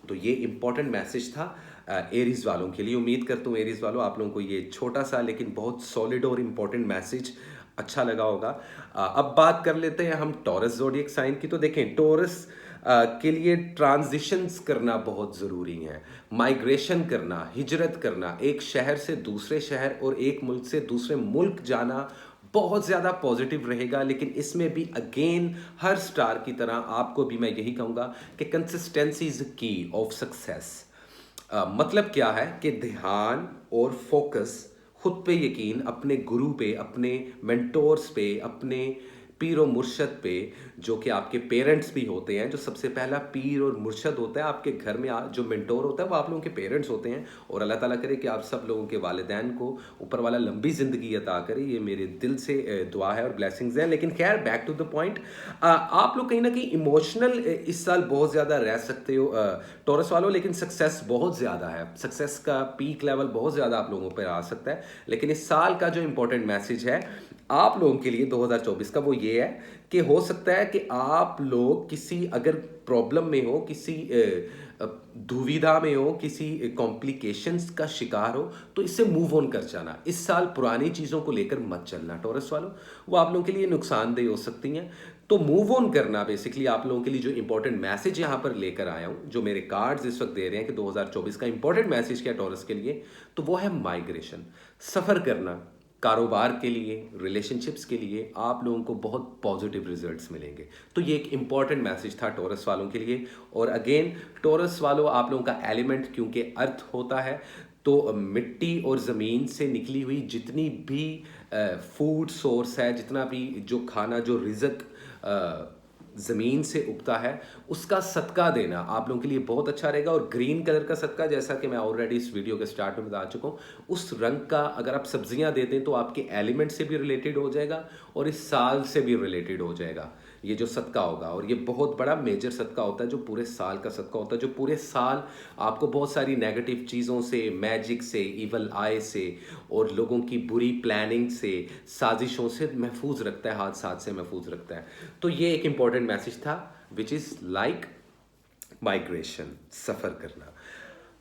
तो ये इंपॉर्टेंट मैसेज था एरीज वालों के लिए। उम्मीद करता हूँ एरीज वालों आप लोगों को ये छोटा सा लेकिन बहुत सॉलिड और इम्पॉर्टेंट मैसेज अच्छा लगा होगा। अब बात कर लेते हैं हम टॉरस ज़ोडिएक साइन की। तो देखें टॉरस के लिए ट्रांजिशंस करना बहुत ज़रूरी है, माइग्रेशन करना, हिजरत करना, एक शहर से दूसरे शहर और एक मुल्क से दूसरे मुल्क जाना बहुत ज़्यादा पॉजिटिव रहेगा। लेकिन इसमें भी अगेन हर स्टार की तरह आपको भी मैं यही कहूँगा कि कंसिस्टेंसी इज़ की ऑफ सक्सेस। मतलब क्या है कि ध्यान और फोकस, खुद पे यकीन, अपने गुरु पे, अपने मेंटोर्स पे, अपने पीर और मुर्शद पे, जो कि आपके पेरेंट्स भी होते हैं। जो सबसे पहला पीर और मुर्शद होता है आपके घर में, जो मेंटोर होता है वो आप लोगों के पेरेंट्स होते हैं। और अल्लाह ताला करे कि आप सब लोगों के वालिदैन को ऊपर वाला लंबी ज़िंदगी अता करे, ये मेरे दिल से दुआ है और ब्लेसिंग्स हैं। लेकिन खैर, बैक टू द पॉइंट, आप लोग कहीं ना कहीं इमोशनल इस साल बहुत ज़्यादा रह सकते हो टॉरस वालों, लेकिन सक्सेस बहुत ज़्यादा है। सक्सेस का पीक लेवल बहुत ज़्यादा आप लोगों पर आ सकता है। लेकिन इस साल का जो इंपॉर्टेंट मैसेज है आप लोगों के लिए 2024 का, वो ये है कि हो सकता है कि आप लोग किसी अगर प्रॉब्लम में हो, किसी दुविधा में हो, किसी कॉम्प्लिकेशंस का शिकार हो, तो इससे मूव ऑन कर जाना। इस साल पुरानी चीज़ों को लेकर मत चलना टॉरस वालों, वो आप लोगों के लिए नुकसानदेह हो सकती हैं। तो मूव ऑन करना बेसिकली आप लोगों के लिए जो इंपॉर्टेंट मैसेज यहाँ पर लेकर आया हूँ, जो मेरे कार्ड्स इस वक्त दे रहे हैं कि 2024 का इंपॉर्टेंट मैसेज क्या टॉरस के लिए, तो वो है माइग्रेशन, सफ़र करना। कारोबार के लिए, रिलेशनशिप्स के लिए आप लोगों को बहुत पॉजिटिव रिजल्ट्स मिलेंगे। तो ये एक इंपॉर्टेंट मैसेज था टॉरस वालों के लिए। और अगेन टॉरस वालों, आप लोगों का एलिमेंट क्योंकि अर्थ होता है, तो मिट्टी और ज़मीन से निकली हुई जितनी भी फूड सोर्स है, जितना भी जो खाना, जो रिज़्क ज़मीन से उगता है, उसका सदका देना आप लोगों के लिए बहुत अच्छा रहेगा। और ग्रीन कलर का सदका, जैसा कि मैं ऑलरेडी इस वीडियो के स्टार्ट में बता चुका हूँ, उस रंग का अगर आप सब्जियां देते हैं तो आपके एलिमेंट से भी रिलेटेड हो जाएगा और इस साल से भी रिलेटेड हो जाएगा ये जो सदका होगा। और ये बहुत बड़ा मेजर सदका होता है, जो पूरे साल का सदका होता है, जो पूरे साल आपको बहुत सारी नेगेटिव चीज़ों से, मैजिक से, इवल आई से और लोगों की बुरी प्लानिंग से, साजिशों से महफूज रखता है, हादसात से महफूज रखता है। तो ये एक इंपॉर्टेंट मैसेज था, विच इज़ लाइक माइग्रेशन, सफ़र करना।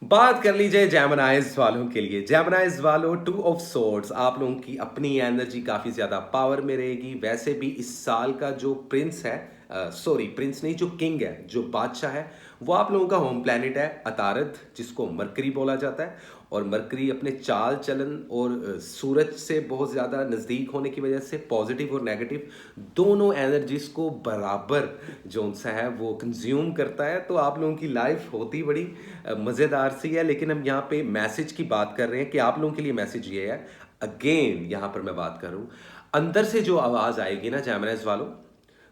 बात कर लीजिए जेमिनाइज वालों के लिए। जेमिनाइज वालों, 2 ऑफ सोर्ड्स, आप लोगों की अपनी एनर्जी काफ़ी ज़्यादा पावर में रहेगी। वैसे भी इस साल का जो प्रिंस है, सॉरी प्रिंस नहीं, जो किंग है, जो बादशाह है, वो आप लोगों का होम प्लैनेट है अतारद, जिसको मरकरी बोला जाता है। और मरकरी अपने चाल चलन और सूरज से बहुत ज़्यादा नज़दीक होने की वजह से पॉजिटिव और नेगेटिव दोनों एनर्जीज को बराबर जो सा है वो कंज्यूम करता है। तो आप लोगों की लाइफ होती बड़ी मज़ेदार सी है। लेकिन हम यहाँ पे मैसेज की बात कर रहे हैं कि आप लोगों के लिए मैसेज ये है, अगेन यहाँ पर मैं बात करूँ, अंदर से जो आवाज़ आएगी ना जेमिनाइज वालों,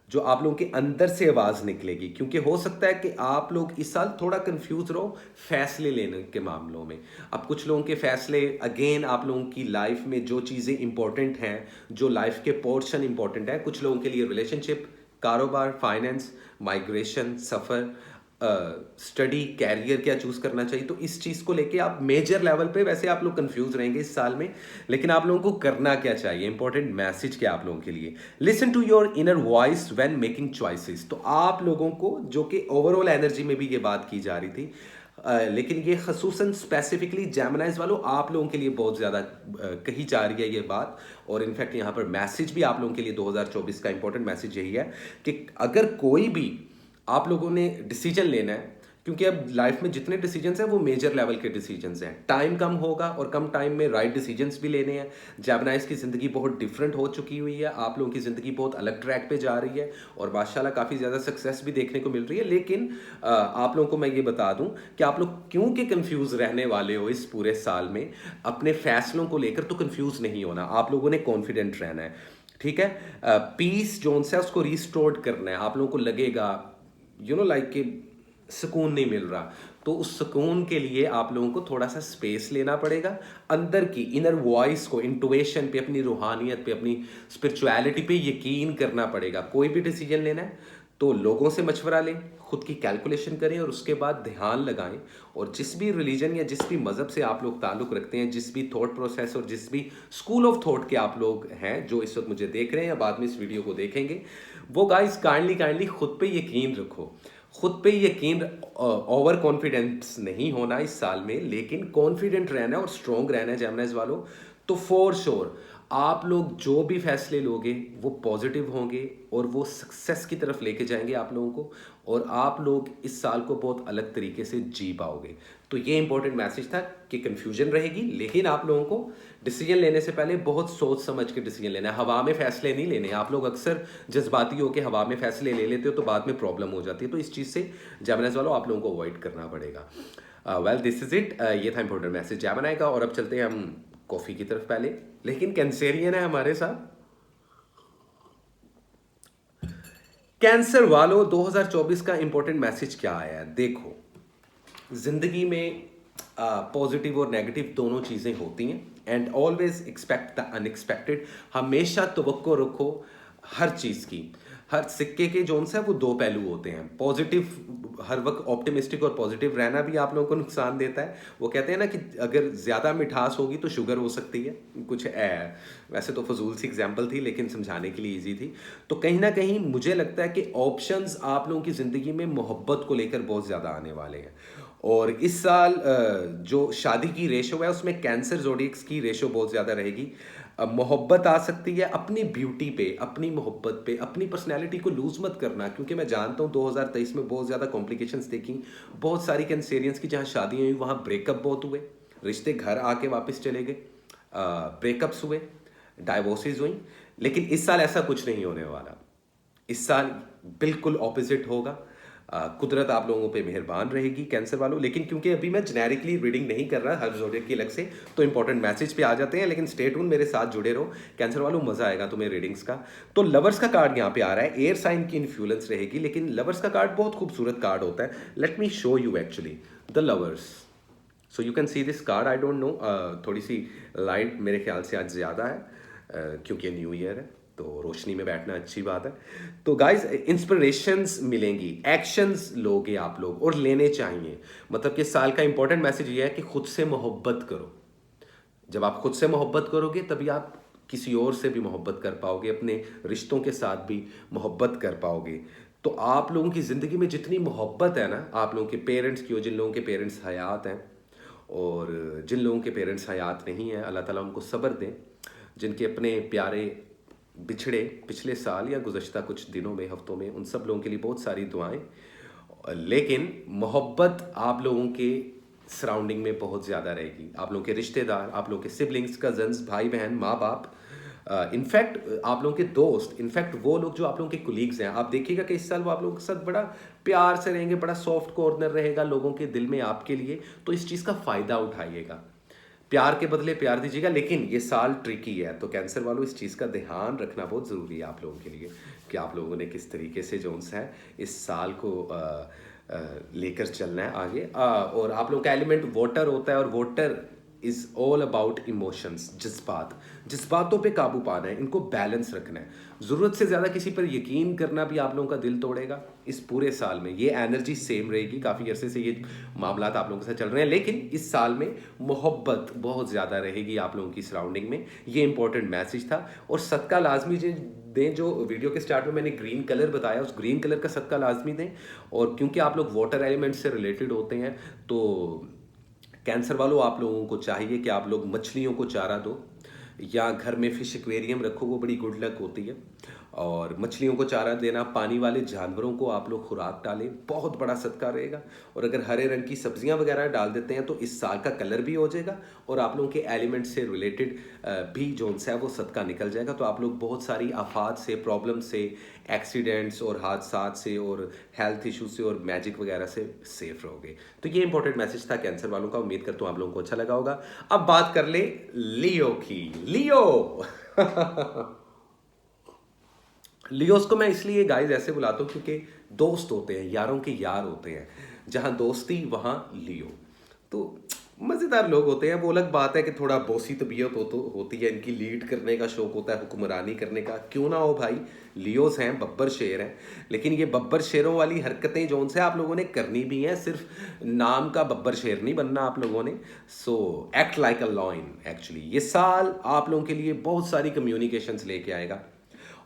जो आप लोगों के अंदर से आवाज़ निकलेगी, क्योंकि हो सकता है कि आप लोग इस साल थोड़ा कंफ्यूज रहो फैसले लेने के मामलों में। अब कुछ लोगों के फैसले, अगेन आप लोगों की लाइफ में जो चीज़ें इंपॉर्टेंट हैं, जो लाइफ के पोर्शन इंपॉर्टेंट है, कुछ लोगों के लिए रिलेशनशिप, कारोबार, फाइनेंस, माइग्रेशन, सफ़र, स्टडी, कैरियर क्या चूज़ करना चाहिए, तो इस चीज़ को लेके आप मेजर लेवल पे वैसे आप लोग कंफ्यूज रहेंगे इस साल में। लेकिन आप लोगों को करना क्या चाहिए, इंपॉर्टेंट मैसेज क्या आप लोगों के लिए, listen to your inner voice when making choices. तो आप लोगों को, जो कि ओवरऑल एनर्जी में भी ये बात की जा रही थी, लेकिन ये खसूसन स्पेसिफिकली जेमिनाइज वालों आप लोगों के लिए बहुत ज़्यादा कही जा रही है ये बात। और इनफैक्ट यहाँ पर मैसेज भी आप लोगों के लिए 2024 का इंपॉर्टेंट मैसेज यही है कि अगर कोई भी आप लोगों ने डिसीजन लेना है, क्योंकि अब लाइफ में जितने डिसीजंस हैं वो मेजर लेवल के डिसीजंस हैं, टाइम कम होगा और कम टाइम में राइट डिसीजंस भी लेने हैं। जेमिनाइज की ज़िंदगी बहुत डिफरेंट हो चुकी हुई है, आप लोगों की ज़िंदगी बहुत अलग ट्रैक पे जा रही है और माशाल्लाह काफ़ी ज़्यादा सक्सेस भी देखने को मिल रही है। लेकिन आप लोगों को मैं ये बता दूं कि आप लोग क्योंकि कंफ्यूज रहने वाले हो इस पूरे साल में, अपने फैसलों को लेकर तो कंफ्यूज नहीं होना, आप लोगों ने कॉन्फिडेंट रहना है, ठीक है। पीस जोन से उसको रिस्टोर्ड करना है। आप लोगों को लगेगा लाइक कि सुकून नहीं मिल रहा, तो उस सुकून के लिए आप लोगों को थोड़ा सा स्पेस लेना पड़ेगा, अंदर की इनर वॉइस को, इंटुइशन पे, अपनी रूहानियत पे, अपनी स्पिरिचुअलिटी पे यकीन करना पड़ेगा। कोई भी डिसीजन लेना है तो लोगों से मशवरा लें, खुद की कैलकुलेशन करें और उसके बाद ध्यान लगाएं। और जिस भी रिलीजन या जिस भी मज़हब से आप लोग ताल्लुक़ रखते हैं, जिस भी थॉट प्रोसेस और जिस भी स्कूल ऑफ थॉट के आप लोग हैं, जो इस वक्त मुझे देख रहे हैं या बाद में इस वीडियो को देखेंगे, वो गाइस काइंडली खुद पे यकीन रखो। खुद पे यकीन, ओवर कॉन्फिडेंस नहीं होना इस साल में, लेकिन कॉन्फिडेंट रहना और स्ट्रॉन्ग रहना है जेमिनाइज वालों। तो फॉर श्योर आप लोग जो भी फैसले लोगे वो पॉजिटिव होंगे और वो सक्सेस की तरफ लेके जाएंगे आप लोगों को, और आप लोग इस साल को बहुत अलग तरीके से जी पाओगे। तो ये इंपॉर्टेंट मैसेज था कि कन्फ्यूजन रहेगी, लेकिन आप लोगों को डिसीजन लेने से पहले बहुत सोच समझ के डिसीजन लेना है। हवा में फैसले नहीं लेने। आप लोग अक्सर जज्बाती होकर हवा में फैसले ले लेते हो तो बाद में प्रॉब्लम हो जाती है। तो इस चीज़ से जेमिनाइज वालों आप लोगों को अवॉइड करना पड़ेगा। Well this is it. ये था इंपॉर्टेंट मैसेज जेमिनाई का। और अब चलते हैं हम कॉफ़ी की तरफ पहले, लेकिन कैंसेरियन है हमारे साथ, कैंसर वालों 2024 का इंपॉर्टेंट मैसेज क्या आया है? देखो, जिंदगी में पॉजिटिव और नेगेटिव दोनों चीज़ें होती हैं and always expect the unexpected. हमेशा तवक्को रखो हर चीज़ की। हर सिक्के के जोन से वो दो पहलू होते हैं। पॉजिटिव हर वक्त ऑप्टिमिस्टिक और पॉजिटिव रहना भी आप लोगों को नुकसान देता है। वो कहते हैं ना कि अगर ज़्यादा मिठास होगी तो शुगर हो सकती है, कुछ वैसे तो फजूल सी एग्जाम्पल थी लेकिन समझाने के लिए ईजी थी। तो कहीं ना कहीं मुझे लगता है कि ऑप्शंस आप लोगों की ज़िंदगी में मोहब्बत को लेकर बहुत ज़्यादा आने वाले हैं। और इस साल जो शादी की रेशो है उसमें कैंसर जोडियक्स की रेशो बहुत ज़्यादा रहेगी। मोहब्बत आ सकती है अपनी ब्यूटी पे, अपनी मोहब्बत पे, अपनी पर्सनैलिटी को लूज मत करना, क्योंकि मैं जानता हूँ 2023 में बहुत ज़्यादा कॉम्प्लिकेशंस देखी बहुत सारी कैंसेरियंस की। जहाँ शादियाँ हुई वहाँ ब्रेकअप बहुत हुए, रिश्ते घर आके वापस चले गए, ब्रेकअप्स हुए, डाइवोर्सेज हुई। लेकिन इस साल ऐसा कुछ नहीं होने वाला। इस साल बिल्कुल ऑपोजिट होगा। कुदरत आप लोगों पे मेहरबान रहेगी कैंसर वालों। लेकिन क्योंकि अभी मैं जेनेरिकली रीडिंग नहीं कर रहा हर जोडियक की अलग से, तो इंपॉर्टेंट मैसेज पे आ जाते हैं। लेकिन स्टे ट्यून, मेरे साथ जुड़े रहो कैंसर वालों, मजा आएगा तुम्हें रीडिंग्स का। तो लवर्स का कार्ड यहाँ पे आ रहा है। एयर साइन की इन्फ्लुएंस रहेगी, लेकिन लवर्स का कार्ड बहुत खूबसूरत कार्ड होता है। Let me show you actually the lovers. So you can see this card. I don't know, थोड़ी सी लाइट मेरे ख्याल से आज ज़्यादा है क्योंकि न्यू ईयर है तो रोशनी में बैठना अच्छी बात है। तो गाइस, इंस्पिरेशंस मिलेंगी, एक्शंस लोगे आप लोग और लेने चाहिए। मतलब कि साल का इंपॉर्टेंट मैसेज ये है कि खुद से मोहब्बत करो। जब आप खुद से मोहब्बत करोगे तभी आप किसी और से भी मोहब्बत कर पाओगे, अपने रिश्तों के साथ भी मोहब्बत कर पाओगे। तो आप लोगों की ज़िंदगी में जितनी मोहब्बत है ना, आप लोगों के पेरेंट्स की हो, जिन लोगों के पेरेंट्स हयात हैं और जिन लोगों के पेरेंट्स हयात नहीं हैं, अल्लाह ताला उनको सब्र दें। जिनके अपने प्यारे बिछड़े पिछले साल या गुज़श्ता कुछ दिनों में, हफ्तों में, उन सब लोगों के लिए बहुत सारी दुआएं। लेकिन मोहब्बत आप लोगों के सराउंडिंग में बहुत ज़्यादा रहेगी। आप लोगों के रिश्तेदार, आप लोगों के सिबलिंग्स, कजन्स, भाई बहन, माँ बाप, इनफैक्ट आप लोगों के दोस्त, इनफैक्ट वो लोग जो आप लोगों के कुलीग्स हैं, आप देखिएगा कि इस साल वो आप लोगों के साथ बड़ा प्यार से रहेंगे, बड़ा सॉफ्ट कॉर्नर रहेगा लोगों के दिल में आपके लिए। तो इस चीज़ का फ़ायदा उठाइएगा, प्यार के बदले प्यार दीजिएगा। लेकिन ये साल ट्रिकी है, तो कैंसर वालों इस चीज़ का ध्यान रखना बहुत ज़रूरी है आप लोगों के लिए कि आप लोगों ने किस तरीके से जोन्स है इस साल को लेकर चलना है आगे। और आप लोगों का एलिमेंट वाटर होता है और water is all about emotions. जज्बातों पे काबू पाना है, इनको बैलेंस रखना है। ज़रूरत से ज़्यादा किसी पर यकीन करना भी आप लोगों का दिल तोड़ेगा। इस पूरे साल में ये एनर्जी सेम रहेगी। काफ़ी अरसे से ये मामलात आप लोगों के साथ चल रहे हैं, लेकिन इस साल में मोहब्बत बहुत ज़्यादा रहेगी आप लोगों की सराउंडिंग में। ये इंपॉर्टेंट मैसेज था। और सदका लाजमी दें, जो वीडियो के स्टार्ट में मैंने ग्रीन कलर बताया, उस ग्रीन कलर का सदका लाजमी दें। और क्योंकि आप लोग वाटर एलिमेंट से रिलेटेड होते हैं, तो कैंसर वालों आप लोगों को चाहिए कि आप लोग मछलियों को चारा दो या घर में फिश एक्वेरियम रखो, वो बड़ी गुड लक होती है। और मछलियों को चारा देना, पानी वाले जानवरों को आप लोग खुराक डालें, बहुत बड़ा सदका रहेगा। और अगर हरे रंग की सब्जियां वगैरह डाल देते हैं तो इस साल का कलर भी हो जाएगा और आप लोगों के एलिमेंट से रिलेटेड भी जो है वो सदका निकल जाएगा। तो आप लोग बहुत सारी आफात से, प्रॉब्लम से, एक्सीडेंट्स और हादसात से और हेल्थ इशू से और मैजिक वगैरह से सेफ रहोगे। तो ये इंपॉर्टेंट मैसेज था कैंसर वालों का। उम्मीद करता हूँ आप लोगों को अच्छा लगा होगा। अब बात कर ले लियो की। लियो लियोस को मैं इसलिए गाइस ऐसे बुलाता हूँ क्योंकि दोस्त होते हैं, यारों के यार होते हैं। जहाँ दोस्ती वहाँ लियो। तो मज़ेदार लोग होते हैं। वो अलग बात है कि थोड़ा बोसी तबीयत होती है, इनकी लीड करने का शौक होता है, हुक्मरानी करने का। क्यों ना हो भाई, लियोस हैं, बब्बर शेर हैं। लेकिन ये बब्बर शेरों वाली हरकतें जोन से आप लोगों ने करनी भी हैं, सिर्फ नाम का बब्बर शेर नहीं बनना आप लोगों ने। So act like a lion. Actually ये साल आप लोगों के लिए बहुत सारी कम्युनिकेशंस लेके आएगा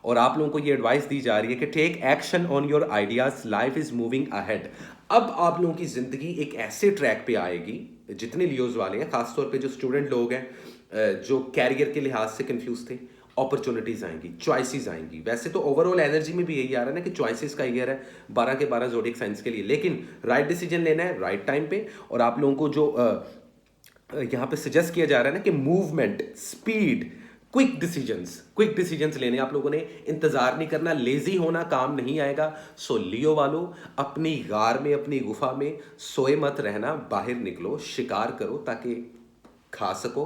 और आप लोगों को ये एडवाइस दी जा रही है कि take action on your ideas, life is moving ahead. अब आप लोगों की जिंदगी एक ऐसे ट्रैक पे आएगी, जितने लियोज वाले हैं, खासतौर पे जो स्टूडेंट लोग हैं, जो कैरियर के लिहाज से कंफ्यूज थे, अपॉर्चुनिटीज आएंगी, चॉइसेस आएंगी। वैसे तो ओवरऑल एनर्जी में भी यही आ रहा है ना कि चॉइसेस का ईयर है 12 के 12 जोडिक साइंस के लिए। लेकिन राइट डिसीजन लेना है राइट टाइम पे। और आप लोगों को जो यहाँ पे सजेस्ट किया जा रहा है ना कि मूवमेंट, स्पीड, क्विक डिसीजंस लेने आप लोगों ने, इंतजार नहीं करना, लेजी होना काम नहीं आएगा। सो लियो वालों, अपनी गार में, अपनी गुफा में सोए मत रहना, बाहर निकलो, शिकार करो ताकि खा सको,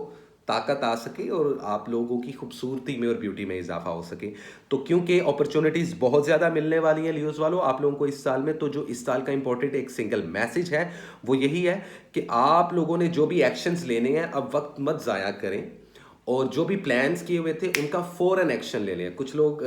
ताकत आ सके और आप लोगों की खूबसूरती में और ब्यूटी में इजाफा हो सके। तो क्योंकि अपॉर्चुनिटीज़ बहुत ज़्यादा मिलने वाली हैं लियोज़ वालों आप लोगों को इस साल में, तो जो इस साल का इंपॉर्टेंट एक सिंगल मैसेज है वो यही है कि आप लोगों ने जो भी एक्शंस लेने हैं अब वक्त मत ज़ाया करें, और जो भी प्लान्स किए हुए थे उनका फौरन एक्शन ले लें। कुछ लोग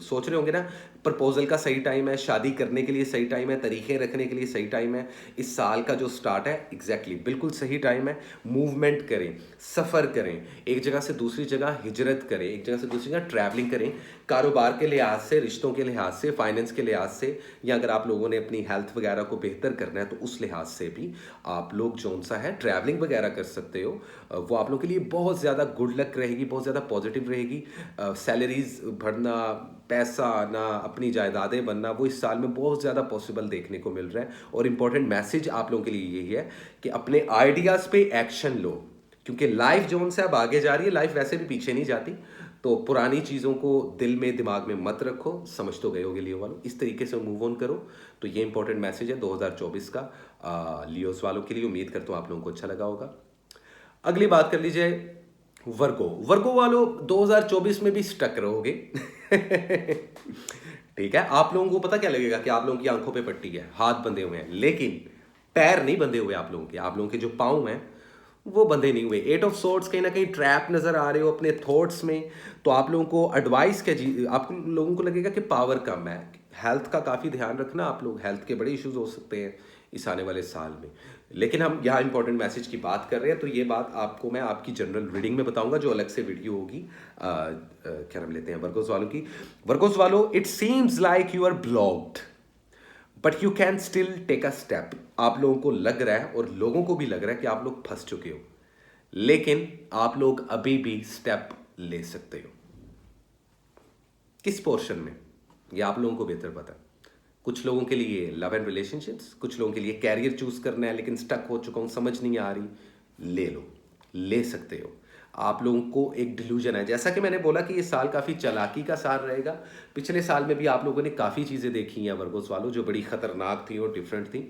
सोच रहे होंगे ना, प्रपोजल का सही टाइम है, शादी करने के लिए सही टाइम है, तरीके रखने के लिए सही टाइम है। इस साल का जो स्टार्ट है एग्जैक्टली बिल्कुल सही टाइम है। मूवमेंट करें, सफ़र करें, एक जगह से दूसरी जगह हिजरत करें, एक जगह से दूसरी जगह ट्रैवलिंग करें, कारोबार के लिहाज से, रिश्तों के लिहाज से, फाइनेंस के लिहाज से, या अगर आप लोगों ने अपनी हेल्थ वगैरह को बेहतर करना है तो उस लिहाज से भी आप लोग जौन सा है ट्रैवलिंग वगैरह कर सकते हो। वो आप लोगों के लिए बहुत ज़्यादा गुड लक रहेगी, बहुत ज़्यादा पॉजिटिव रहेगी। सैलरीज बढ़ना, पैसा आना, अपनी जायदादें बनना, वो इस साल में बहुत ज़्यादा पॉसिबल देखने को मिल रहा है। और इम्पॉर्टेंट मैसेज आप लोगों के लिए यही है कि अपने आइडियाज़ पे एक्शन लो, क्योंकि लाइफ जोन से अब आगे जा रही है, लाइफ वैसे भी पीछे नहीं जाती। तो पुरानी चीज़ों को दिल में दिमाग में मत रखो, समझ तो गए होगे लियो वालों, इस तरीके से मूव ऑन करो। तो ये इंपॉर्टेंट मैसेज है 2024 का लियोस वालों के लिए। उम्मीद करता हूँ आप लोगों को अच्छा लगा होगा। अगली बात कर लीजिए वर्गो। वर्गो वालों 2024 में भी स्टक रहोगे। ठीक है, आप लोगों को पता क्या लगेगा कि आप लोगों की आंखों पे पट्टी है, हाथ बंधे हुए हैं, लेकिन पैर नहीं बंधे हुए आप लोगों के। आप लोगों के जो पाँव हैं वो बंधे नहीं हुए। एट ऑफ सोर्ट्स कहीं ना कहीं ट्रैप नजर आ रहे हो अपने थॉट्स में। तो आप लोगों को एडवाइस क्या जी, आप लोगों को लगेगा कि पावर कम है। हेल्थ का काफ़ी ध्यान रखना, आप लोग हेल्थ के बड़े इश्यूज हो सकते हैं इस आने वाले साल में। लेकिन हम यहाँ इंपॉर्टेंट मैसेज की बात कर रहे हैं, तो ये बात आपको मैं आपकी जनरल रीडिंग में बताऊंगा, जो अलग से वीडियो होगी। क्या नाम लेते हैं वर्गोस वालों की। वर्गोस वालों, it seems like you are blocked but you can still take a step. आप लोगों को लग रहा है और लोगों को भी लग रहा है कि आप लोग फंस चुके हो, लेकिन आप लोग अभी भी स्टेप ले सकते हो। किस पोर्शन में, ये आप लोगों को बेहतर पता है। कुछ लोगों के लिए लव एंड रिलेशनशिप्स, कुछ लोगों के लिए कैरियर चूज करना है, लेकिन स्टक हो चुका हूं, समझ नहीं आ रही। ले लो, ले सकते हो। आप लोगों को एक डिल्यूजन है, जैसा कि मैंने बोला कि ये साल काफ़ी चालाकी का साल रहेगा। पिछले साल में भी आप लोगों ने काफ़ी चीज़ें देखी हैं वर्गोस वालों, जो बड़ी ख़तरनाक थी और डिफरेंट थी।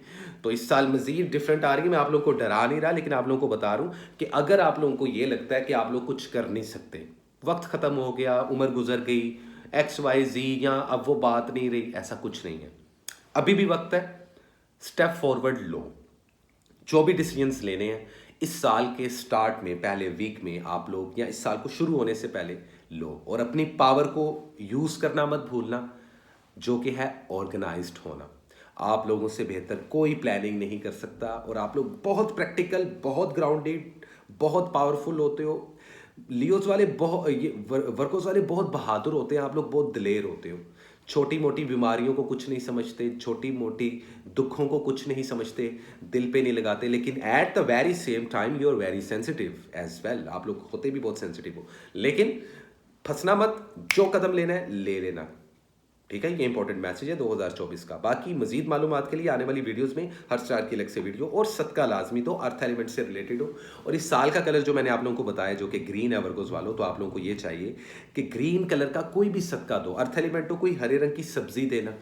तो इस साल मज़ीद डिफरेंट आ रही है। मैं आप लोगों को डरा नहीं रहा, लेकिन आप लोगों को बता रहा हूँ कि अगर आप लोगों को ये लगता है कि आप लोग कुछ कर नहीं सकते, वक्त ख़त्म हो गया, उम्र गुजर गई, XYZ, या अब वो बात नहीं रही, ऐसा कुछ नहीं है। अभी भी वक्त है, स्टेप फॉरवर्ड लो। जो भी डिसीजंस लेने हैं इस साल के स्टार्ट में, पहले वीक में आप लोग, या इस साल को शुरू होने से पहले लो। और अपनी पावर को यूज़ करना मत भूलना, जो कि है ऑर्गेनाइज्ड होना। आप लोगों से बेहतर कोई प्लानिंग नहीं कर सकता, और आप लोग बहुत प्रैक्टिकल, बहुत ग्राउंडेड, बहुत पावरफुल होते हो। लियोस वाले बहुत, ये वर्कोस वाले बहुत बहादुर होते हैं, आप लोग बहुत दिलेर होते हो। छोटी मोटी बीमारियों को कुछ नहीं समझते, छोटी मोटी दुखों को कुछ नहीं समझते, दिल पे नहीं लगाते, लेकिन at the very same time you are very sensitive as well. आप लोग होते भी बहुत सेंसिटिव हो, लेकिन फंसना मत, जो कदम लेना है ले लेना। ठीक है, ये इंपॉर्टेंट मैसेज है 2024 का। बाकी मजीद मालूमात के लिए आने वाली वीडियोस में हर स्टार की अलग से वीडियो, और सदका लाजमी तो अर्थ एलिमेंट से रिलेटेड हो। और इस साल का कलर जो मैंने आप लोगों को बताया, जो कि ग्रीन है वर्गोस वालों, तो आप लोगों को ये चाहिए कि ग्रीन कलर का कोई भी सदका दो। अर्थ एलिमेंट हो, कोई हरे रंग की सब्जी देना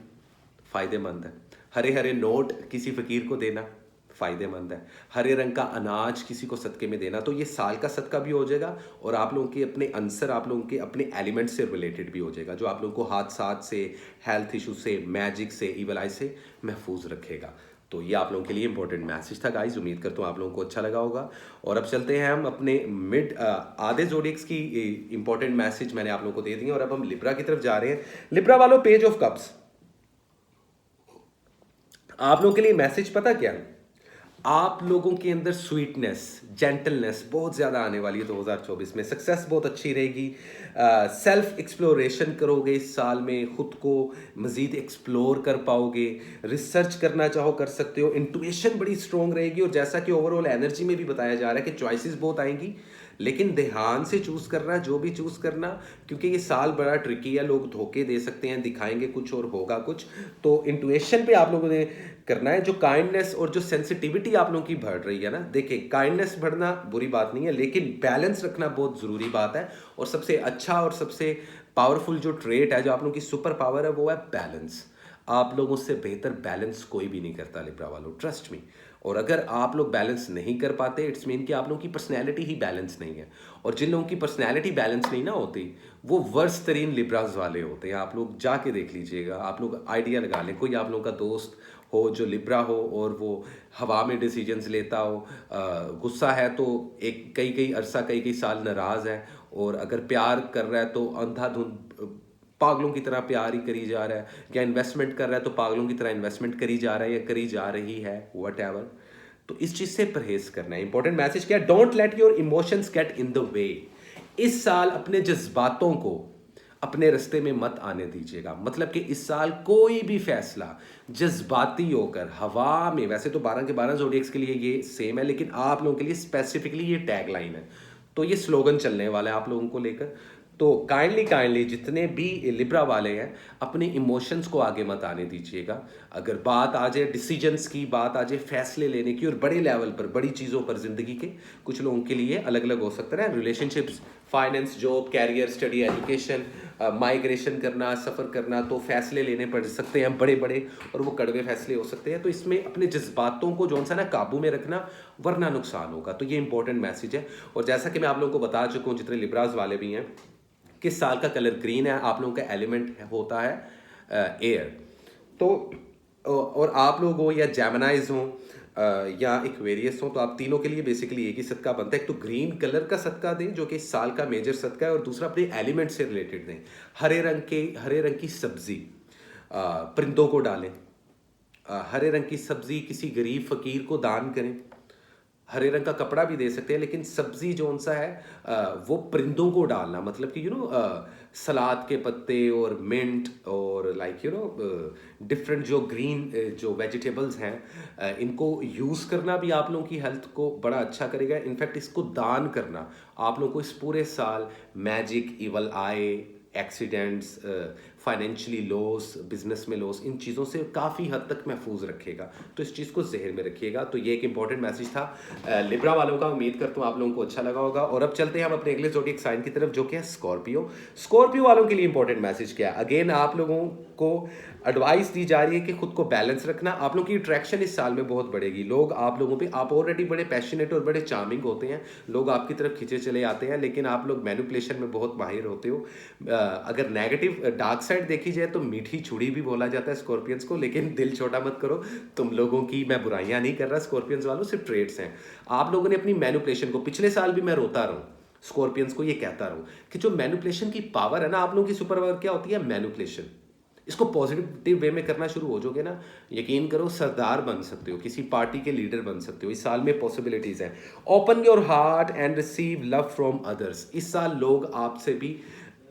फ़ायदेमंद है। हरे हरे नोट किसी फ़कीर को देना फ़ायदेमंद है। हरे रंग का अनाज किसी को सदके में देना, तो ये साल का सदका भी हो जाएगा, और आप लोगों के अपने आंसर, आप लोगों के अपने एलिमेंट से रिलेटेड भी हो जाएगा, जो आप लोगों को हादसात से, हेल्थ इशू से, मैजिक से, ईवल आई से महफूज रखेगा। तो ये आप लोगों के लिए इंपॉर्टेंट मैसेज था गाइज। उम्मीद करता हूँ आप लोगों को अच्छा लगा होगा। और अब चलते हैं हम अपने आधे जोडिक्स की इंपॉर्टेंट मैसेज मैंने आप लोगों को दे दिए, और अब हम लिब्रा की तरफ जा रहे हैं। लिब्रा वालों, पेज ऑफ कप्स, आप लोगों के लिए मैसेज पता क्या है? आप लोगों के अंदर स्वीटनेस, जेंटलनेस बहुत ज़्यादा आने वाली है 2024 में। सक्सेस बहुत अच्छी रहेगी। सेल्फ एक्सप्लोरेशन करोगे इस साल में, खुद को मज़ीद एक्सप्लोर कर पाओगे। रिसर्च करना चाहो कर सकते हो। इंट्यूशन बड़ी स्ट्रॉन्ग रहेगी, और जैसा कि ओवरऑल एनर्जी में भी बताया जा रहा है कि चॉइसेस बहुत आएंगी, लेकिन ध्यान से चूज़ करना जो भी चूज़ करना, क्योंकि ये साल बड़ा ट्रिकी है। लोग धोखे दे सकते हैं, दिखाएंगे कुछ और होगा कुछ। तो इंट्यूशन पे आप लोगों ने करना है। जो काइंडनेस और जो सेंसिटिविटी आप लोगों की बढ़ रही है ना, देखिए काइंडनेस बढ़ना बुरी बात नहीं है, लेकिन बैलेंस रखना बहुत ज़रूरी बात है। और सबसे अच्छा और सबसे पावरफुल जो ट्रेट है, जो आप लोगों की सुपर पावर है, वो है बैलेंस। आप लोगों से बेहतर बैलेंस कोई भी नहीं करता लिब्रा वालों, ट्रस्ट मी। और अगर आप लोग बैलेंस नहीं कर पाते, इट्स मीन कि आप लोगों की पर्सनैलिटी ही बैलेंस नहीं है। और जिन लोगों की पर्सनैलिटी बैलेंस नहीं ना होती, वो वर्स्ट तरीन लिब्राज वाले होते हैं। आप लोग जाके देख लीजिएगा, आप लोग आइडिया लगा लें, कोई आप लोगों का दोस्त हो जो लिब्रा हो और वो हवा में डिसीजंस लेता हो, गुस्सा है तो एक कई कई अरसा कई कई साल नाराज़ है, और अगर प्यार कर रहा है तो अंधाधुंध पागलों की तरह प्यार ही करी जा रहा है, क्या इन्वेस्टमेंट कर रहा है तो पागलों की तरह इन्वेस्टमेंट करी जा रहा है या करी जा रही है, वट एवर। तो इस चीज़ से परहेज करना है। इंपॉर्टेंट मैसेज क्या है? Don't let your emotions get in the way. इस साल अपने जज्बातों को अपने रास्ते में मत आने दीजिएगा। मतलब कि इस साल कोई भी फैसला जज्बाती होकर हवा में, वैसे तो 12 के 12 जोडियक्स के लिए ये सेम है, लेकिन आप लोगों के लिए स्पेसिफिकली ये टैग लाइन है, तो ये स्लोगन चलने वाला है आप लोगों को लेकर। तो काइंडली जितने भी लिब्रा वाले हैं, अपने इमोशंस को आगे मत आने दीजिएगा। अगर बात आ जाए डिसीजंस की, बात आ जाए फैसले लेने की, और बड़े लेवल पर बड़ी चीज़ों पर ज़िंदगी के, कुछ लोगों के लिए अलग अलग हो सकता है, relationships, finance, job, career, study, education, migration करना, सफ़र करना, तो फैसले लेने पड़ सकते हैं बड़े बड़े, और वो कड़वे फैसले हो सकते हैं। तो इसमें अपने जज्बातों को जो सा ना काबू में रखना, वरना नुकसान होगा। तो ये इंपॉर्टेंट मैसेज है। और जैसा कि मैं आप लोगों को बता चुका हूँ, जितने लिब्राज वाले भी हैं, किस साल का कलर ग्रीन है, आप लोगों का एलिमेंट होता है एयर। तो और आप लोग हो या जेमिनाइज हो या इक्वेरियस हो, तो आप तीनों के लिए बेसिकली एक ही सदका बनता है। एक तो ग्रीन कलर का सदका दें जो कि इस साल का मेजर सदका है, और दूसरा अपने एलिमेंट से रिलेटेड दें। हरे रंग की सब्जी परिंदों को डालें, हरे रंग की सब्जी किसी गरीब फकीर को दान करें। हरे रंग का कपड़ा भी दे सकते हैं, लेकिन सब्जी जो सा है वो परिंदों को डालना, मतलब कि सलाद के पत्ते और मिंट और लाइक डिफरेंट जो ग्रीन जो वेजिटेबल्स हैं, इनको यूज़ करना भी आप लोगों की हेल्थ को बड़ा अच्छा करेगा। इनफैक्ट इसको दान करना आप लोगों को इस पूरे साल मैजिक, इवल आए, एक्सीडेंट्स, फाइनेंशियली लॉस, बिजनेस में लॉस, इन चीज़ों से काफ़ी हद तक महफूज रखेगा। तो इस चीज़ को जहन में रखिएगा। तो ये एक इंपॉर्टेंट मैसेज था लिब्रा वालों का। उम्मीद करता हूँ आप लोगों को अच्छा लगा होगा। और अब चलते हैं हम अपने अगले ज़ोडिएक साइन की तरफ, जो कि है स्कॉर्पियो। स्कॉर्पियो वालों के लिए इंपॉर्टेंट मैसेज क्या है? अगेन आप लोगों को एडवाइस दी जा रही है कि खुद को बैलेंस रखना। आप लोगों की अट्रैक्शन इस साल में बहुत बढ़ेगी। लोग आप लोगों पे, आप ऑलरेडी बड़े पैशनेट और बड़े चार्मिंग होते हैं, लोग आपकी तरफ खींचे चले आते हैं, लेकिन आप लोग मैनिपुलेशन में बहुत माहिर होते हो। अगर नेगेटिव डार्क साइड देखी जाए तो मीठी छुड़ी भी बोला जाता है स्कॉर्पियंस को, लेकिन दिल छोटा मत करो। तुम लोगों की मैं बुराइयां नहीं कर रहा, स्कॉर्पियंस वालों, सिर्फ ट्रेड्स हैं। आप लोगों ने अपनी मैनिपुलेशन को, पिछले साल भी मैं रोता रहूं, स्कॉर्पियंस को ये कहता रहूं कि जो मैनिपुलेशन की पावर है ना, आप लोगों की सुपर पावर क्या होती है? मैनिपुलेशन। इसको पॉजिटिव वे में करना शुरू हो जाओगे ना, यकीन करो सरदार बन सकते हो, किसी पार्टी के लीडर बन सकते हो। इस साल में पॉसिबिलिटीज हैं। Open your heart and receive love from others. इस साल लोग आपसे भी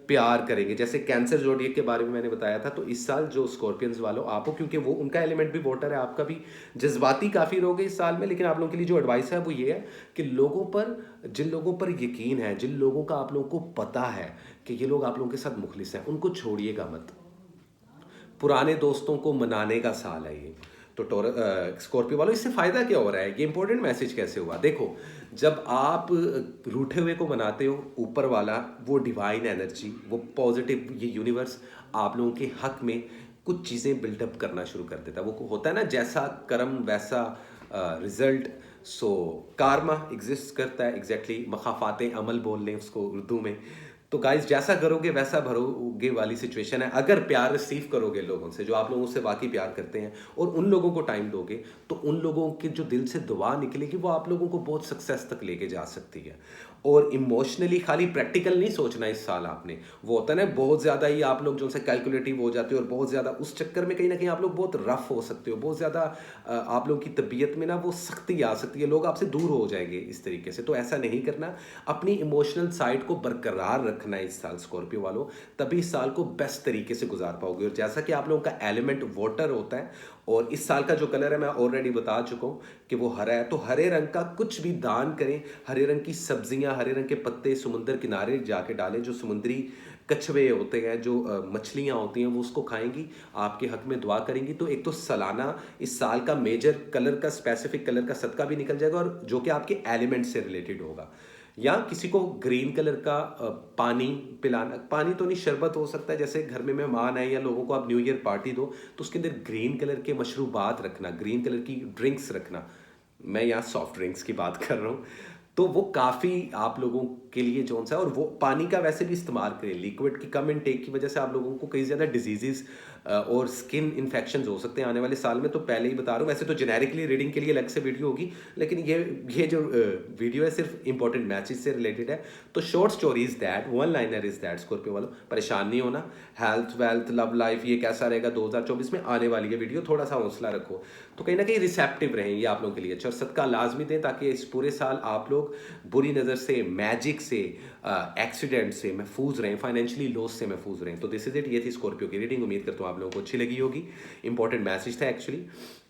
प्यार करेंगे। जैसे कैंसर जोडिएक के बारे में मैंने बताया था, तो इस साल जो स्कॉर्पियंस वालों आप हो, क्योंकि वो उनका एलिमेंट भी वाटर है, आपका भी, जज्बाती काफ़ी रहोगे इस साल में। लेकिन आप लोगों के लिए जो एडवाइस है वो ये है कि लोगों पर, जिन लोगों पर यकीन है, जिन लोगों का आप लोगों को पता है कि ये लोग आप लोगों के साथ मुखलिस हैं, उनको छोड़िएगा मत। पुराने दोस्तों को मनाने का साल है ये। तो स्कॉर्पियो वालों, इससे फ़ायदा क्या हो रहा है? ये इंपॉर्टेंट मैसेज कैसे हुआ? देखो, जब आप रूठे हुए को मनाते हो, ऊपर वाला, वो डिवाइन एनर्जी, वो पॉजिटिव, ये यूनिवर्स आप लोगों के हक में कुछ चीज़ें बिल्डअप करना शुरू कर देता है। वो होता है ना, जैसा कर्म वैसा रिजल्ट। सो कार्मा एग्जिस्ट करता है, एग्जैक्टली मखाफाते अमल बोल लें उसको उर्दू में। तो गाइज, जैसा करोगे वैसा भरोगे वाली सिचुएशन है। अगर प्यार रिसीव करोगे लोगों से, जो आप लोगों से वाकई प्यार करते हैं, और उन लोगों को टाइम दोगे, तो उन लोगों के जो दिल से दुआ निकलेगी, वो आप लोगों को बहुत सक्सेस तक लेके जा सकती है। और इमोशनली खाली प्रैक्टिकल नहीं सोचना इस साल आपने। वो होता है ना, बहुत ज़्यादा ही आप लोग जो से कैलकुलेटिव हो जाते हो, और बहुत ज़्यादा उस चक्कर में कहीं ना कहीं आप लोग बहुत रफ हो सकते हो। बहुत ज़्यादा आप लोगों की तबीयत में ना वो सख्ती आ सकती है, लोग आपसे दूर हो जाएंगे इस तरीके से। तो ऐसा नहीं करना। अपनी इमोशनल साइड को बरकरार रखना है इस साल स्कॉर्पियो वालों, तभी इस साल को बेस्ट तरीके से गुजार पाओगे। और जैसा कि आप लोगों का एलिमेंट वाटर होता है, और इस साल का जो कलर है मैं ऑलरेडी बता चुका हूँ कि वो हरा है, तो हरे रंग का कुछ भी दान करें। हरे रंग की सब्जियां, हरे रंग के पत्ते समुंदर किनारे जाके डालें। जो समुद्री कछुए होते हैं, जो मछलियां होती हैं, वो उसको खाएंगी, आपके हक में दुआ करेंगी। तो एक तो सालाना इस साल का मेजर कलर का, स्पेसिफिक कलर का सदका भी निकल जाएगा, और जो कि आपके एलिमेंट से रिलेटेड होगा। या किसी को ग्रीन कलर का पानी पिलाना, पानी तो नहीं शरबत हो सकता है, जैसे घर में मेहमान आए या लोगों को आप न्यू ईयर पार्टी दो तो उसके अंदर ग्रीन कलर के मशरूबात रखना, ग्रीन कलर की ड्रिंक्स रखना। मैं यहाँ सॉफ्ट ड्रिंक्स की बात कर रहा हूँ। तो वो काफ़ी आप लोगों के लिए जोन सा है। और वो पानी का वैसे भी इस्तेमाल करें, लिक्विड की कम इनटेक की वजह से आप लोगों को कई ज़्यादा डिजीजेस और स्किन इन्फेक्शन हो सकते हैं आने वाले साल में। तो पहले ही बता रहा हूँ, वैसे तो जेनेरिकली रीडिंग के लिए अलग से वीडियो होगी, लेकिन ये जो वीडियो है सिर्फ इंपॉर्टेंट मैसेज से रिलेटेड है। तो short story is that, one liner is that, Scorpio वालों परेशान नहीं होना। हेल्थ वेल्थ लव लाइफ ये कैसा रहेगा 2024 में आने वाली है वीडियो, थोड़ा सा हौसला रखो। तो कहीं ना कहीं रिसेप्टिव रहें ये आप लोगों के लिए अच्छा, और सदका लाजमी दें ताकि इस पूरे साल आप लोग बुरी नज़र से, मैजिक से, एक्सीडेंट से महफूज रहें, फाइनेंशियली लॉस से महफूज रहें। तो दिस इज इट, ये थी स्कॉर्पियो की रीडिंग। उम्मीद करता हूँ आप लोगों को अच्छी लगी होगी, इंपॉर्टेंट मैसेज था एक्चुअली।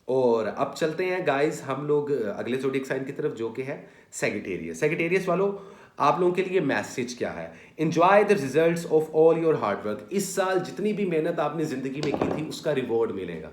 और अब चलते हैं गाइस हम लोग अगले ज़ोडिएक साइन की तरफ, जो कि है सैजिटेरियस। सैजिटेरियस वालों, आप लोगों के लिए मैसेज क्या है? Enjoy the results of all your hard work. इस साल जितनी भी मेहनत आपने ज़िंदगी में की थी उसका रिवॉर्ड मिलेगा।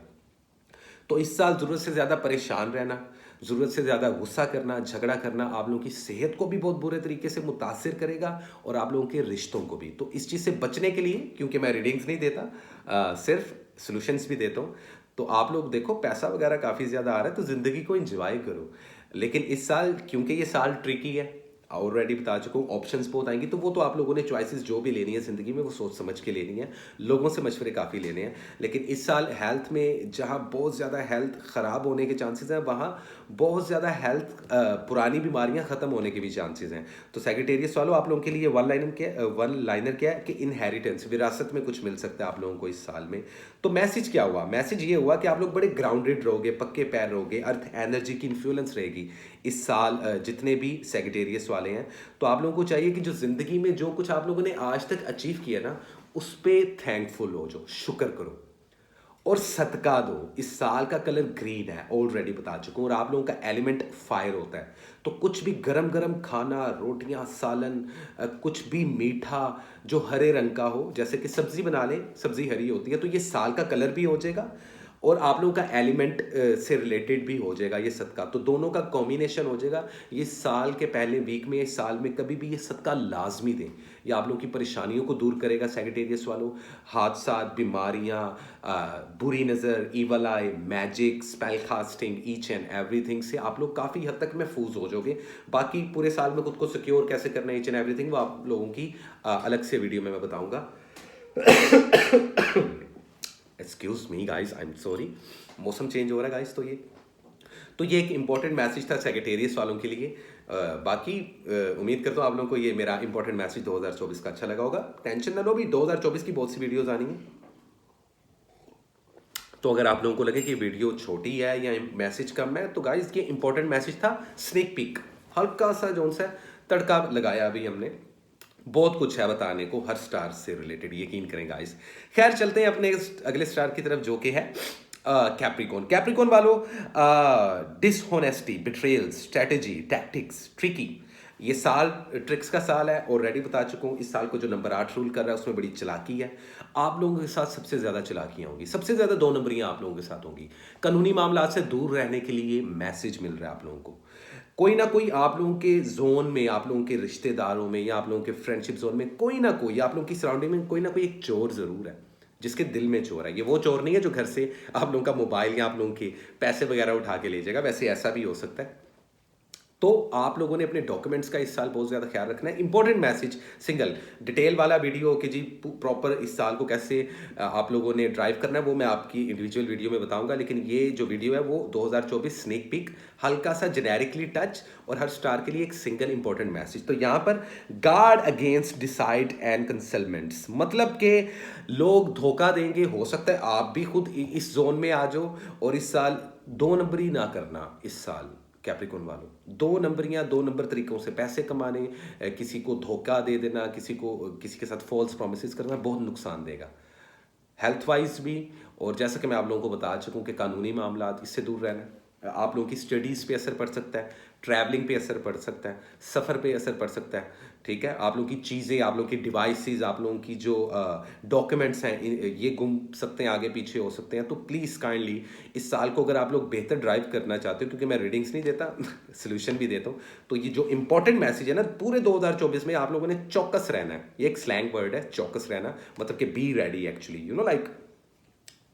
तो इस साल ज़रूरत से ज़्यादा परेशान रहना, ज़रूरत से ज़्यादा गुस्सा करना, झगड़ा करना आप लोगों की सेहत को भी बहुत बुरे तरीके से मुतासिर करेगा और आप लोगों के रिश्तों को भी। तो इस चीज़ से बचने के लिए, क्योंकि मैं रीडिंग्स नहीं देता, सिर्फ सॉल्यूशंस भी देता हूँ, तो आप लोग देखो पैसा वगैरह काफ़ी ज़्यादा आ रहा है तो ज़िंदगी को एंजॉय करो। लेकिन इस साल, क्योंकि ये साल ट्रिकी है, ऑलरेडी बता चुका हूँ, ऑप्शंस बहुत आएंगी, तो वो तो आप लोगों ने चॉइसेस जो भी लेनी है ज़िंदगी में वो सोच समझ के लेनी है, लोगों से मशवरे काफ़ी लेने हैं। लेकिन इस साल हेल्थ में जहाँ बहुत ज़्यादा हेल्थ ख़राब होने के चांसेस हैं, वहाँ बहुत ज़्यादा हेल्थ पुरानी बीमारियाँ ख़त्म होने के भी चांसेस हैं। तो सैजिटेरियस वालों, आप लोगों के लिए वन लाइनर क्या है कि इनहेरिटेंस, विरासत में कुछ मिल सकता है आप लोगों को इस साल में। तो मैसेज क्या हुआ? मैसेज ये हुआ कि आप लोग बड़े ग्राउंडेड रहोगे, पक्के पैर रहोगे, अर्थ एनर्जी की इन्फ्लुएंस रहेगी इस साल जितने भी सैजिटेरियस वाले हैं। तो आप लोगों को चाहिए कि जो ज़िंदगी में जो कुछ आप लोगों ने आज तक अचीव किया ना, उस पर थैंकफुल हो, जो शुक्र करो और सदका दो। इस साल का कलर ग्रीन है, ऑलरेडी बता चुका हूँ, और आप लोगों का एलिमेंट फायर होता है। तो कुछ भी गरम गरम खाना, रोटियां, सालन, कुछ भी मीठा जो हरे रंग का हो, जैसे कि सब्जी बना लें, सब्जी हरी होती है, तो ये साल का कलर भी हो जाएगा और आप लोगों का एलिमेंट से रिलेटेड भी हो जाएगा ये सदका। तो दोनों का कॉम्बिनेशन हो जाएगा ये साल के पहले वीक में। इस साल में कभी भी ये सदका लाजमी दें, ये आप लोगों की परेशानियों को दूर करेगा सैजिटेरियस वालों। हादसात, बीमारियां, बुरी नज़र, evil I, magic, spell casting, each and everything से आप लोग काफ़ी हद तक महफूज हो जाओगे। बाकी पूरे साल में खुद को सिक्योर कैसे करना है, ईच एंड एवरीथिंग, वो आप लोगों की अलग से वीडियो में मैं बताऊंगा। Excuse me guys, I am sorry, मौसम चेंज हो रहा है गाइस। तो ये एक इंपॉर्टेंट मैसेज था सैजिटेरियस वालों के लिए। बाकी उम्मीद करता हूँ आप लोगों को ये मेरा इंपॉर्टेंट मैसेज 2024 का अच्छा लगा होगा। टेंशन ना लो, भी 2024 की बहुत सी वीडियोस आनी है। तो अगर आप लोगों को लगे कि वीडियो छोटी है या मैसेज कम है, तो गाइस ये इंपॉर्टेंट मैसेज था, स्नेक पीक, हल्का सा जोन सा तड़का लगाया अभी हमने। बहुत कुछ है बताने को हर स्टार से रिलेटेड, यकीन करें गाइस। खैर चलते हैं अपने अगले स्टार की तरफ, जो कि है कैप्रिकॉन। कैप्रिकॉन वालों, डिसहोनेस्टी, बिट्रेयल, स्ट्रेटेजी, टैक्टिक्स, ट्रिकी, ये साल ट्रिक्स का साल है, ऑलरेडी बता चुका हूँ। इस साल को जो नंबर 8 रूल कर रहा है उसमें बड़ी चालाकी है। आप लोगों के साथ सबसे ज़्यादा चालाकियाँ होंगी, सबसे ज़्यादा 2 नंबरियाँ आप लोगों के साथ होंगी। कानूनी मामला से दूर रहने के लिए मैसेज मिल रहा है आप लोगों को। कोई ना कोई आप लोगों के जोन में, आप लोगों के रिश्तेदारों में या आप लोगों के फ्रेंडशिप जोन में कोई ना कोई, आप लोगों की सराउंडिंग में कोई ना कोई एक चोर ज़रूर है, जिसके दिल में चोर है। ये वो चोर नहीं है जो घर से आप लोगों का मोबाइल या आप लोगों के पैसे वगैरह उठा के ले जाएगा, वैसे ऐसा भी हो सकता है। तो आप लोगों ने अपने डॉक्यूमेंट्स का इस साल बहुत ज़्यादा ख्याल रखना है। इंपॉर्टेंट मैसेज, सिंगल डिटेल वाला वीडियो कि जी प्रॉपर इस साल को कैसे आप लोगों ने ड्राइव करना है, वो मैं आपकी इंडिविजुअल वीडियो में बताऊंगा। लेकिन ये जो वीडियो है वो 2024 स्नेक पिक, हल्का सा जेनेरिकली टच, और हर स्टार के लिए एक सिंगल इंपॉर्टेंट मैसेज। तो यहाँ पर गार्ड अगेंस्ट डिसाइड एंड कंसलमेंट्स, मतलब कि लोग धोखा देंगे, हो सकता है आप भी खुद इस जोन में आ जाओ, और इस साल 2 नंबरी ना करना। इस साल कैप्रिकॉन वालों, 2 नंबरियां, 2 नंबर तरीकों से पैसे कमाने, किसी को धोखा दे देना, किसी के साथ फॉल्स प्रोमिस करना बहुत नुकसान देगा हेल्थ वाइज भी। और जैसा कि मैं आप लोगों को बता चुका हूँ कि कानूनी मामला इससे दूर रहना। आप लोगों की स्टडीज़ पे असर पड़ सकता है, ट्रैवलिंग पे असर पड़ सकता है, सफ़र पे असर पड़ सकता है, ठीक है? आप लोगों की चीज़ें, आप लोगों की डिवाइसेज़, आप लोगों की जो डॉक्यूमेंट्स हैं, ये गुम सकते हैं, आगे पीछे हो सकते हैं। तो प्लीज़ काइंडली इस साल को अगर आप लोग बेहतर ड्राइव करना चाहते हो, क्योंकि मैं रीडिंग्स नहीं देता सॉल्यूशन भी देता हूँ, तो ये जो इंपॉर्टेंट मैसेज है ना, पूरे 2024 में आप लोगों ने चौकस रहना है। ये एक स्लैंग वर्ड है, चौकस रहना, मतलब कि बी रेडी एक्चुअली, लाइक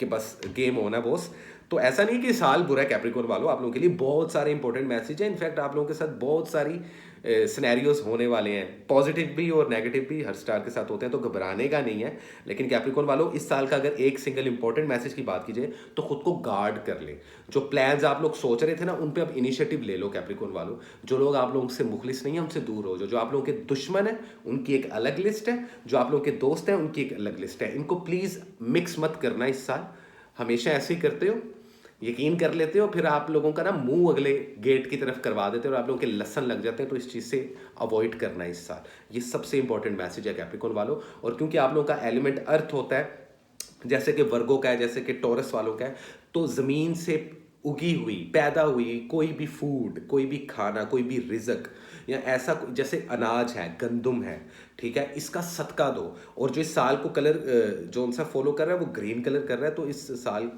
कि बस गेम होना बॉस। तो ऐसा नहीं कि साल बुरा है कैप्रिकॉर्न वालों, आप लोगों के लिए बहुत सारे इंपॉर्टेंट मैसेज हैं। इनफैक्ट आप लोगों के साथ बहुत सारी सिनेरियोज होने वाले हैं, पॉजिटिव भी और नेगेटिव भी, हर स्टार के साथ होते हैं, तो घबराने का नहीं है। लेकिन कैप्रिकॉर्न वालों, इस साल का अगर एक सिंगल इंपॉर्टेंट मैसेज की बात कीजिए तो खुद को गार्ड कर ले। जो प्लान्स आप लोग सोच रहे थे ना, उन पे अब इनिशिएटिव ले लो कैप्रिकॉर्न वालों। जो लोग आप लोगों से मुखलिस नहीं है, उनसे दूर हो। जो आप लोगों के दुश्मन है, उनकी एक अलग लिस्ट है। जो आप लोगों के दोस्त हैं, उनकी एक अलग लिस्ट है। इनको प्लीज़ मिक्स मत करना इस साल। हमेशा ऐसे ही करते हो, यकीन कर लेते हो, फिर आप लोगों का ना मुंह अगले गेट की तरफ करवा देते हो और आप लोगों के लसन लग जाते हैं। तो इस चीज़ से अवॉइड करना है इस साल। ये सबसे इंपॉर्टेंट मैसेज है कैप्रिकॉर्न वालों। और क्योंकि आप लोगों का एलिमेंट अर्थ होता है, जैसे कि वर्गों का है, जैसे कि टॉरस वालों का है, तो ज़मीन से उगी हुई, पैदा हुई कोई भी फूड, कोई भी खाना, कोई भी रिज़्क, या ऐसा जैसे अनाज है, गंदम है, ठीक है, इसका सदका दो। और जो इस साल को कलर जो उनसा फॉलो कर रहा है वो ग्रीन कलर कर रहा है, तो इस साल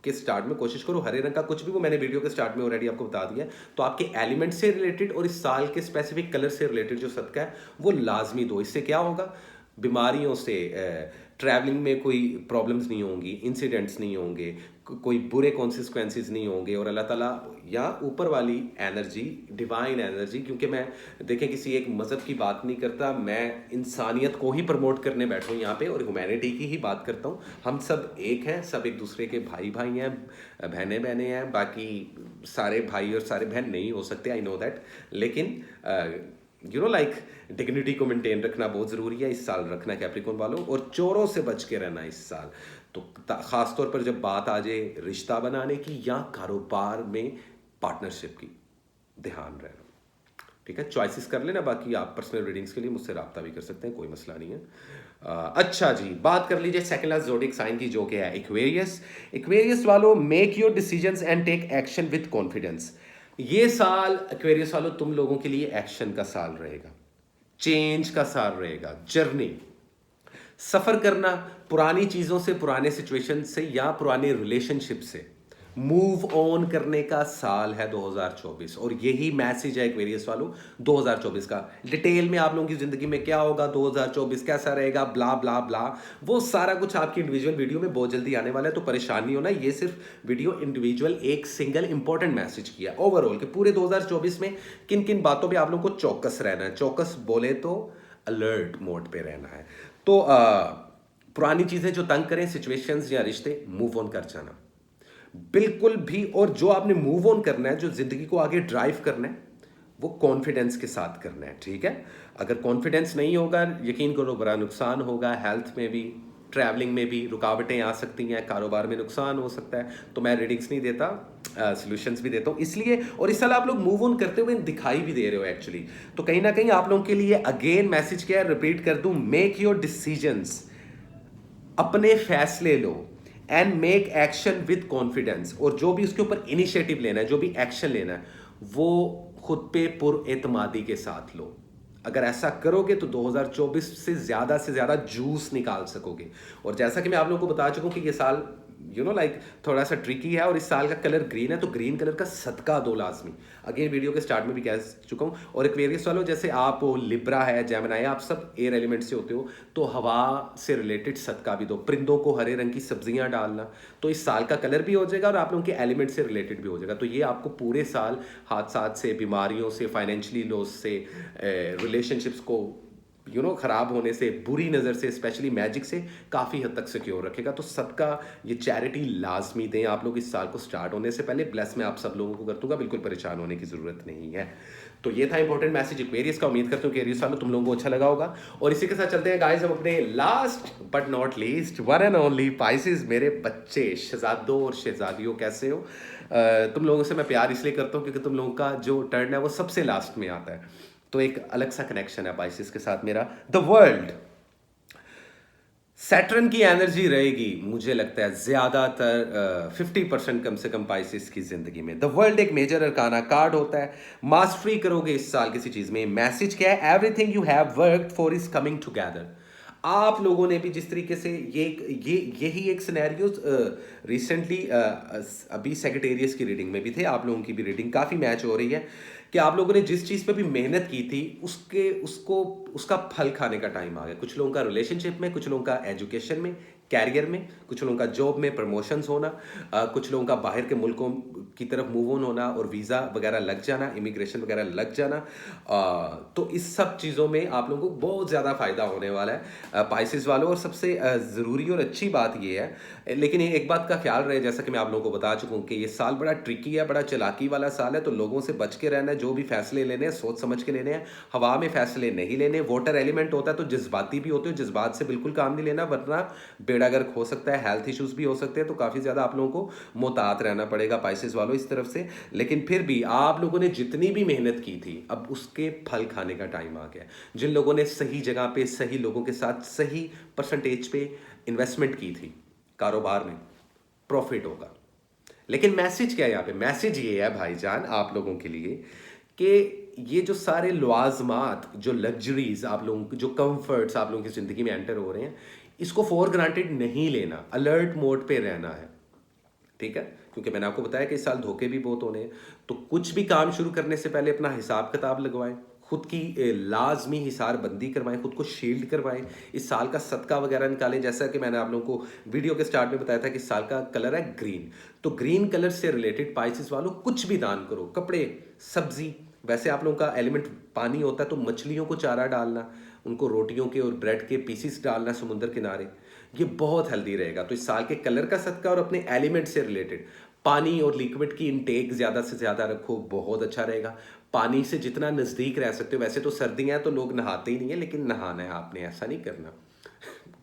के स्टार्ट में कोशिश करो हरे रंग का कुछ भी, वो मैंने वीडियो के स्टार्ट में ऑलरेडी आपको बता दिया है। तो आपके एलिमेंट से रिलेटेड और इस साल के स्पेसिफिक कलर से रिलेटेड जो सदका है वो लाजमी दो। इससे क्या होगा, बीमारियों से, ट्रैवलिंग में कोई प्रॉब्लम्स नहीं होंगी, इंसिडेंट्स नहीं होंगे, कोई बुरे कॉन्सिक्वेंसेस नहीं होंगे। और अल्लाह ताला या ऊपर वाली एनर्जी, डिवाइन एनर्जी, क्योंकि मैं देखें किसी एक मज़हब की बात नहीं करता, मैं इंसानियत को ही प्रमोट करने बैठा हूँ यहाँ पे और ह्यूमैनिटी की ही बात करता हूँ। हम सब एक हैं, सब एक दूसरे के भाई भाई हैं, बहनें बहनें हैं। बाकी सारे भाई और सारे बहन नहीं हो सकते, आई नो दैट, लेकिन लाइक डिग्निटी को मेंटेन रखना बहुत ज़रूरी है। इस साल रखना कैप्रिकॉर्न वालों, और चोरों से बच के रहना इस साल। तो ख़ास तौर पर जब बात आ जाए रिश्ता बनाने की या कारोबार में पार्टनरशिप की, ध्यान रहना, ठीक है। चॉइसेस कर लेना, बाकी आप पर्सनल रीडिंग्स के लिए मुझसे रब्ता भी कर सकते हैं, कोई मसला नहीं है। अच्छा जी, बात कर लीजिए सेकंड लास्ट ज़ोडिक साइन की, जो कि है एक्वेरियस। एक्वेरियस वालों, make your decisions and take action with confidence. ये साल एक्वेरियस वालों तुम लोगों के लिए एक्शन का साल रहेगा, चेंज का साल रहेगा, जर्नी, सफर करना, पुरानी चीजों से, पुराने सिचुएशन से या पुराने रिलेशनशिप से मूव ऑन करने का साल है 2024। और यही मैसेज है एक्वेरियस वालों 2024 का। डिटेल में आप लोगों की जिंदगी में क्या होगा, 2024 कैसा रहेगा, ब्ला ब्ला ब्ला, वो सारा कुछ आपकी इंडिविजुअल वीडियो में बहुत जल्दी आने वाला है। तो परेशान नहीं होना, ये सिर्फ वीडियो इंडिविजुअल एक सिंगल इंपॉर्टेंट मैसेज किया ओवरऑल कि पूरे 2024 में किन किन बातों पर आप लोगों को चौकस रहना है। चौकस बोले तो अलर्ट मोड पे रहना है। तो पुरानी चीजें जो तंग करें, सिचुएशंस या रिश्ते, मूव ऑन कर जाना बिल्कुल भी। और जो आपने मूव ऑन करना है, जो जिंदगी को आगे ड्राइव करना है, वो कॉन्फिडेंस के साथ करना है, ठीक है। अगर कॉन्फिडेंस नहीं होगा, यकीन करो बड़ा नुकसान होगा। हेल्थ में भी, ट्रैवलिंग में भी रुकावटें आ सकती हैं, कारोबार में नुकसान हो सकता है। तो मैं रीडिंग्स नहीं देता, सॉल्यूशंस भी देता हूँ इसलिए। और इस साल आप लोग मूव ऑन करते हुए दिखाई भी दे रहे हो एक्चुअली। तो कहीं ना कहीं आप लोगों के लिए अगेन मैसेज क्या है, रिपीट कर दूं, मेक योर डिसीजंस, अपने फैसले लो, and make action with confidence. और जो भी उसके ऊपर इनिशिएटिव लेना है, जो भी एक्शन लेना है, वो खुद पे पुरएतमादी के साथ लो। अगर ऐसा करोगे तो 2024 से ज़्यादा जूस निकाल सकोगे। और जैसा कि मैं आप लोगों को बता चुका हूँ कि ये साल लाइक थोड़ा सा ट्रिकी है, और इस साल का कलर ग्रीन है, तो ग्रीन कलर का सदका दो लाजमी। अगेन वीडियो के स्टार्ट में भी कह चुका हूँ। और एक्वेरियस वालों, जैसे आप लिब्रा है, जेमिनी है, आप सब एयर एलिमेंट से होते हो, तो हवा से रिलेटेड सदका भी दो। परिंदों को हरे रंग की सब्जियां डालना, तो इस साल का कलर भी हो जाएगा और आप लोगों के एलिमेंट से रिलेटेड भी हो जाएगा। तो ये आपको पूरे साल हादसात से, बीमारियों से, फाइनेंशियली लॉस से, रिलेशनशिप्स को खराब होने से, बुरी नज़र से, स्पेशली मैजिक से काफ़ी हद तक सिक्योर रखेगा। तो सबका ये चैरिटी लाजमी दें आप लोग इस साल को स्टार्ट होने से पहले। ब्लेस मैं आप सब लोगों को कर दूंगा, बिल्कुल परेशान होने की ज़रूरत नहीं है। तो ये था इंपॉर्टेंट मैसेज एक्वेरियस का। उम्मीद करता हूँ कि एक्वेरियस वालों तुम लोगों को अच्छा लगा होगा। और इसी के साथ चलते हैं गाइस हम अपने last but not least, one and only Pisces, मेरे बच्चे, शहजादों और शहजादियों, कैसे हो? तुम लोगों से मैं प्यार इसलिए करता हूँ क्योंकि तुम लोगों का जो टर्न है वो सबसे लास्ट में आता है। तो एक अलग सा कनेक्शन है पाइसेस के साथ मेरा। द वर्ल्ड, सैटर्न की एनर्जी रहेगी, मुझे लगता है ज़्यादातर 50% कम से कम पाइसेस की ज़िंदगी में। द वर्ल्ड एक मेजर अरकाना कार्ड होता है। मास्टरी करोगे इस साल किसी चीज़ में। मैसेज क्या है? Everything you have worked for is coming together. आप लोगों ने भी जिस तरीके से ये यही एक सिनेरियो रिसेंटली अभी सेक्रेटेरियस की रीडिंग में भी थे, आप लोगों की भी रीडिंग काफ़ी मैच हो रही है कि आप लोगों ने जिस चीज़ पे भी मेहनत की थी उसका फल खाने का टाइम आ गया। कुछ लोगों का रिलेशनशिप में, कुछ लोगों का एजुकेशन में, कैरियर में, कुछ लोगों का जॉब में प्रमोशंस होना, कुछ लोगों का बाहर के मुल्कों की तरफ मूव ऑन होना और वीज़ा वगैरह लग जाना, इमिग्रेशन वगैरह लग जाना। तो इस सब चीज़ों में आप लोगों को बहुत ज़्यादा फ़ायदा होने वाला है पाइसेस वालों। और सबसे ज़रूरी और अच्छी बात ये है, लेकिन ये एक बात का ख्याल रहे, जैसा कि मैं आप लोगों को बता चुका हूँ कि ये साल बड़ा ट्रिकी है, बड़ा चालाकी वाला साल है। तो लोगों से बच के रहना है, जो भी फैसले लेने हैं सोच समझ के लेने हैं, हवा में फैसले नहीं लेने। वोटर एलिमेंट होता है तो जज्बाती भी होते हो, जज्बात से बिल्कुल काम नहीं लेना, वरना बेड़ा गर्क हो सकता है, हेल्थ इश्यूज भी हो सकते हैं। तो काफ़ी ज़्यादा आप लोगों को मोहतात रहना पड़ेगा पाइसेस वालों इस तरफ से। लेकिन फिर भी आप लोगों ने जितनी भी मेहनत की थी, अब उसके फल खाने का टाइम आ गया। जिन लोगों ने सही जगह पे सही लोगों के साथ सही परसेंटेज पे इन्वेस्टमेंट की थी कारोबार में, प्रॉफिट होगा। लेकिन मैसेज क्या है यहाँ पे? मैसेज ये है भाईजान आप लोगों के लिए कि ये जो सारे लवाजमात, जो लग्जरीज आप लोगों की, जो कंफर्ट्स आप लोगों की जिंदगी में एंटर हो रहे हैं, इसको फॉर ग्रांटेड नहीं लेना, अलर्ट मोड पे रहना है। ठीक है? क्योंकि मैंने आपको बताया कि इस साल धोखे भी बहुत होने हैं। तो कुछ भी काम शुरू करने से पहले अपना हिसाब किताब लगवाएं, खुद की लाजमी हिसार बंदी करवाएं, खुद को शील्ड करवाएं, इस साल का सदका वगैरह निकालें। जैसा कि मैंने आप लोगों को वीडियो के स्टार्ट में बताया था कि इस साल का कलर है ग्रीन। तो ग्रीन कलर से रिलेटेड पाइसेस वालों कुछ भी दान करो, कपड़े, सब्जी। वैसे आप लोगों का एलिमेंट पानी होता है, तो मछलियों को चारा डालना, उनको रोटियों के और ब्रेड के पीसीस डालना समुद्र किनारे, ये बहुत हेल्दी रहेगा। तो इस साल के कलर का सदका और अपने एलिमेंट से रिलेटेड पानी और लिक्विड की इनटेक ज़्यादा से ज़्यादा रखो, बहुत अच्छा रहेगा। पानी से जितना नज़दीक रह सकते हो, वैसे तो सर्दियाँ हैं तो लोग नहाते ही नहीं है, लेकिन नहाना है आपने, ऐसा नहीं करना।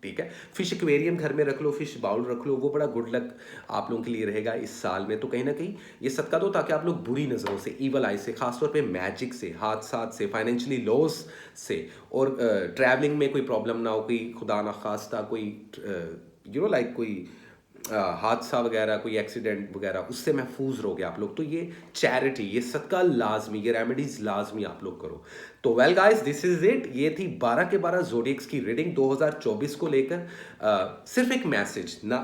ठीक है? फिश एक्वेरियम घर में रख लो, फिश बाउल रख लो, वो बड़ा गुड लक आप लोगों के लिए रहेगा इस साल में। तो कहीं ना कहीं ये सदका दो, ताकि आप लोग बुरी नज़रों से, ईवल आई से, खासतौर पे मैजिक से, हादसात से, फाइनेंशियली लॉस से, और ट्रैवलिंग में कोई प्रॉब्लम ना हो, कोई खुदा ना खास्ता कोई लाइक कोई हादसा वगैरह, कोई एक्सीडेंट वगैरह, उससे महफूज रहोगे आप लोग। तो ये चैरिटी, ये सदका लाजमी, ये रेमेडीज लाजमी आप लोग करो। तो well guys, this is it. ये थी 12 के 12 जोडियक्स की रीडिंग 2024 को लेकर। सिर्फ एक मैसेज ना,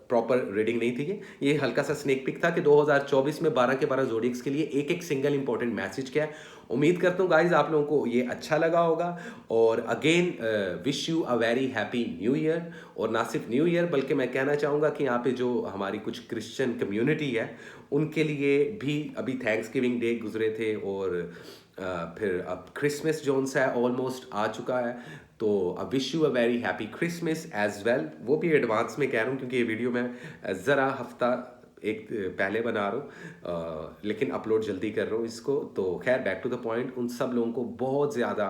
प्रॉपर रीडिंग नहीं थी ये हल्का सा स्नेक पिक था कि 2024 में 12 के 12 जोडियक्स के लिए एक एक सिंगल इंपॉर्टेंट मैसेज क्या है। उम्मीद करता हूँ गाइज आप लोगों को ये अच्छा लगा होगा। और again wish you a very happy new year. और ना सिर्फ न्यू ईयर, बल्कि मैं कहना चाहूँगा कि यहाँ पे जो हमारी कुछ क्रिश्चियन कम्युनिटी है, उनके लिए भी अभी थैंक्स गिविंग डे गुजरे थे, और फिर अब क्रिसमस जोन सा है ऑलमोस्ट आ चुका है। तो अब wish you a very happy Christmas as well. वो भी एडवांस में कह रहा हूँ, क्योंकि ये वीडियो मैं ज़रा हफ्ता एक पहले बना रहा हूँ, लेकिन अपलोड जल्दी कर रहा हूँ इसको। तो खैर, बैक टू द पॉइंट, उन सब लोगों को बहुत ज़्यादा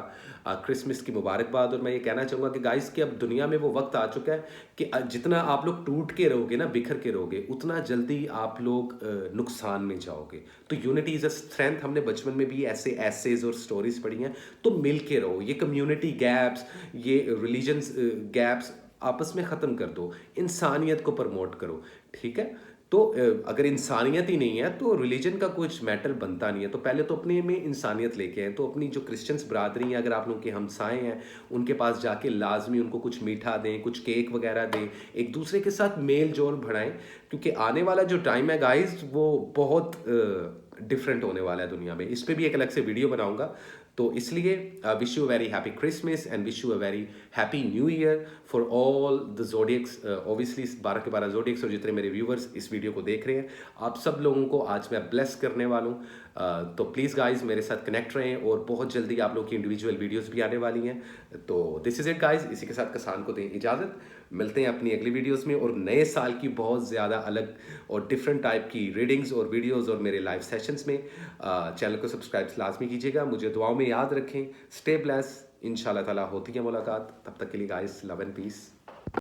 क्रिसमस की मुबारकबाद। और मैं ये कहना चाहूँगा कि गाइस, कि अब दुनिया में वो वक्त आ चुका है कि जितना आप लोग टूट के रहोगे ना, बिखर के रहोगे, उतना जल्दी आप लोग नुकसान में जाओगे। तो यूनिटी इज़ अ स्ट्रेंथ। हमने बचपन में भी ऐसे एसेज और स्टोरीज पढ़ी हैं। तो मिल के रहो, ये कम्युनिटी गैप्स, ये रिलीजन्स गैप्स आपस में ख़त्म कर दो, इंसानियत को प्रमोट करो। ठीक है? तो अगर इंसानियत ही नहीं है तो रिलीजन का कुछ मैटर बनता नहीं है। तो पहले तो अपने में इंसानियत लेके आए। तो अपनी जो क्रिश्चियंस बरादरी हैं, अगर आप लोगों के हमसाए हैं, उनके पास जाके लाजमी उनको कुछ मीठा दें, कुछ केक वगैरह दें, एक दूसरे के साथ मेल जोल बढ़ाएं। क्योंकि आने वाला जो टाइम है गाइस, वो बहुत डिफरेंट होने वाला है दुनिया में। इस पर भी एक अलग से वीडियो बनाऊंगा। तो इसलिए wish you very happy Christmas and wish you a very happy new year for all the जोडियक्स। Obviously 12 के 12 जोडियक्स और जितने मेरे व्यूवर्स इस वीडियो को देख रहे हैं, आप सब लोगों को आज मैं ब्लेस करने वाला हूँ। तो प्लीज़ गाइज मेरे साथ कनेक्ट रहें, और बहुत जल्दी आप लोग की इंडिविजुअल वीडियोस भी आने वाली हैं। तो दिस इज़ इट गाइज। इसी के साथ कसान को दें इजाज़त। मिलते हैं अपनी अगली वीडियोस में, और नए साल की बहुत ज़्यादा अलग और डिफरेंट टाइप की रीडिंग्स और वीडियोस और मेरे लाइव सेशंस में। चैनल को सब्सक्राइब लाजमी कीजिएगा, मुझे दुआओं में याद रखें। स्टे ब्लेस, इंशाल्लाह ताला होती है मुलाकात। तब तक के लिए गाइस, लव एंड पीस।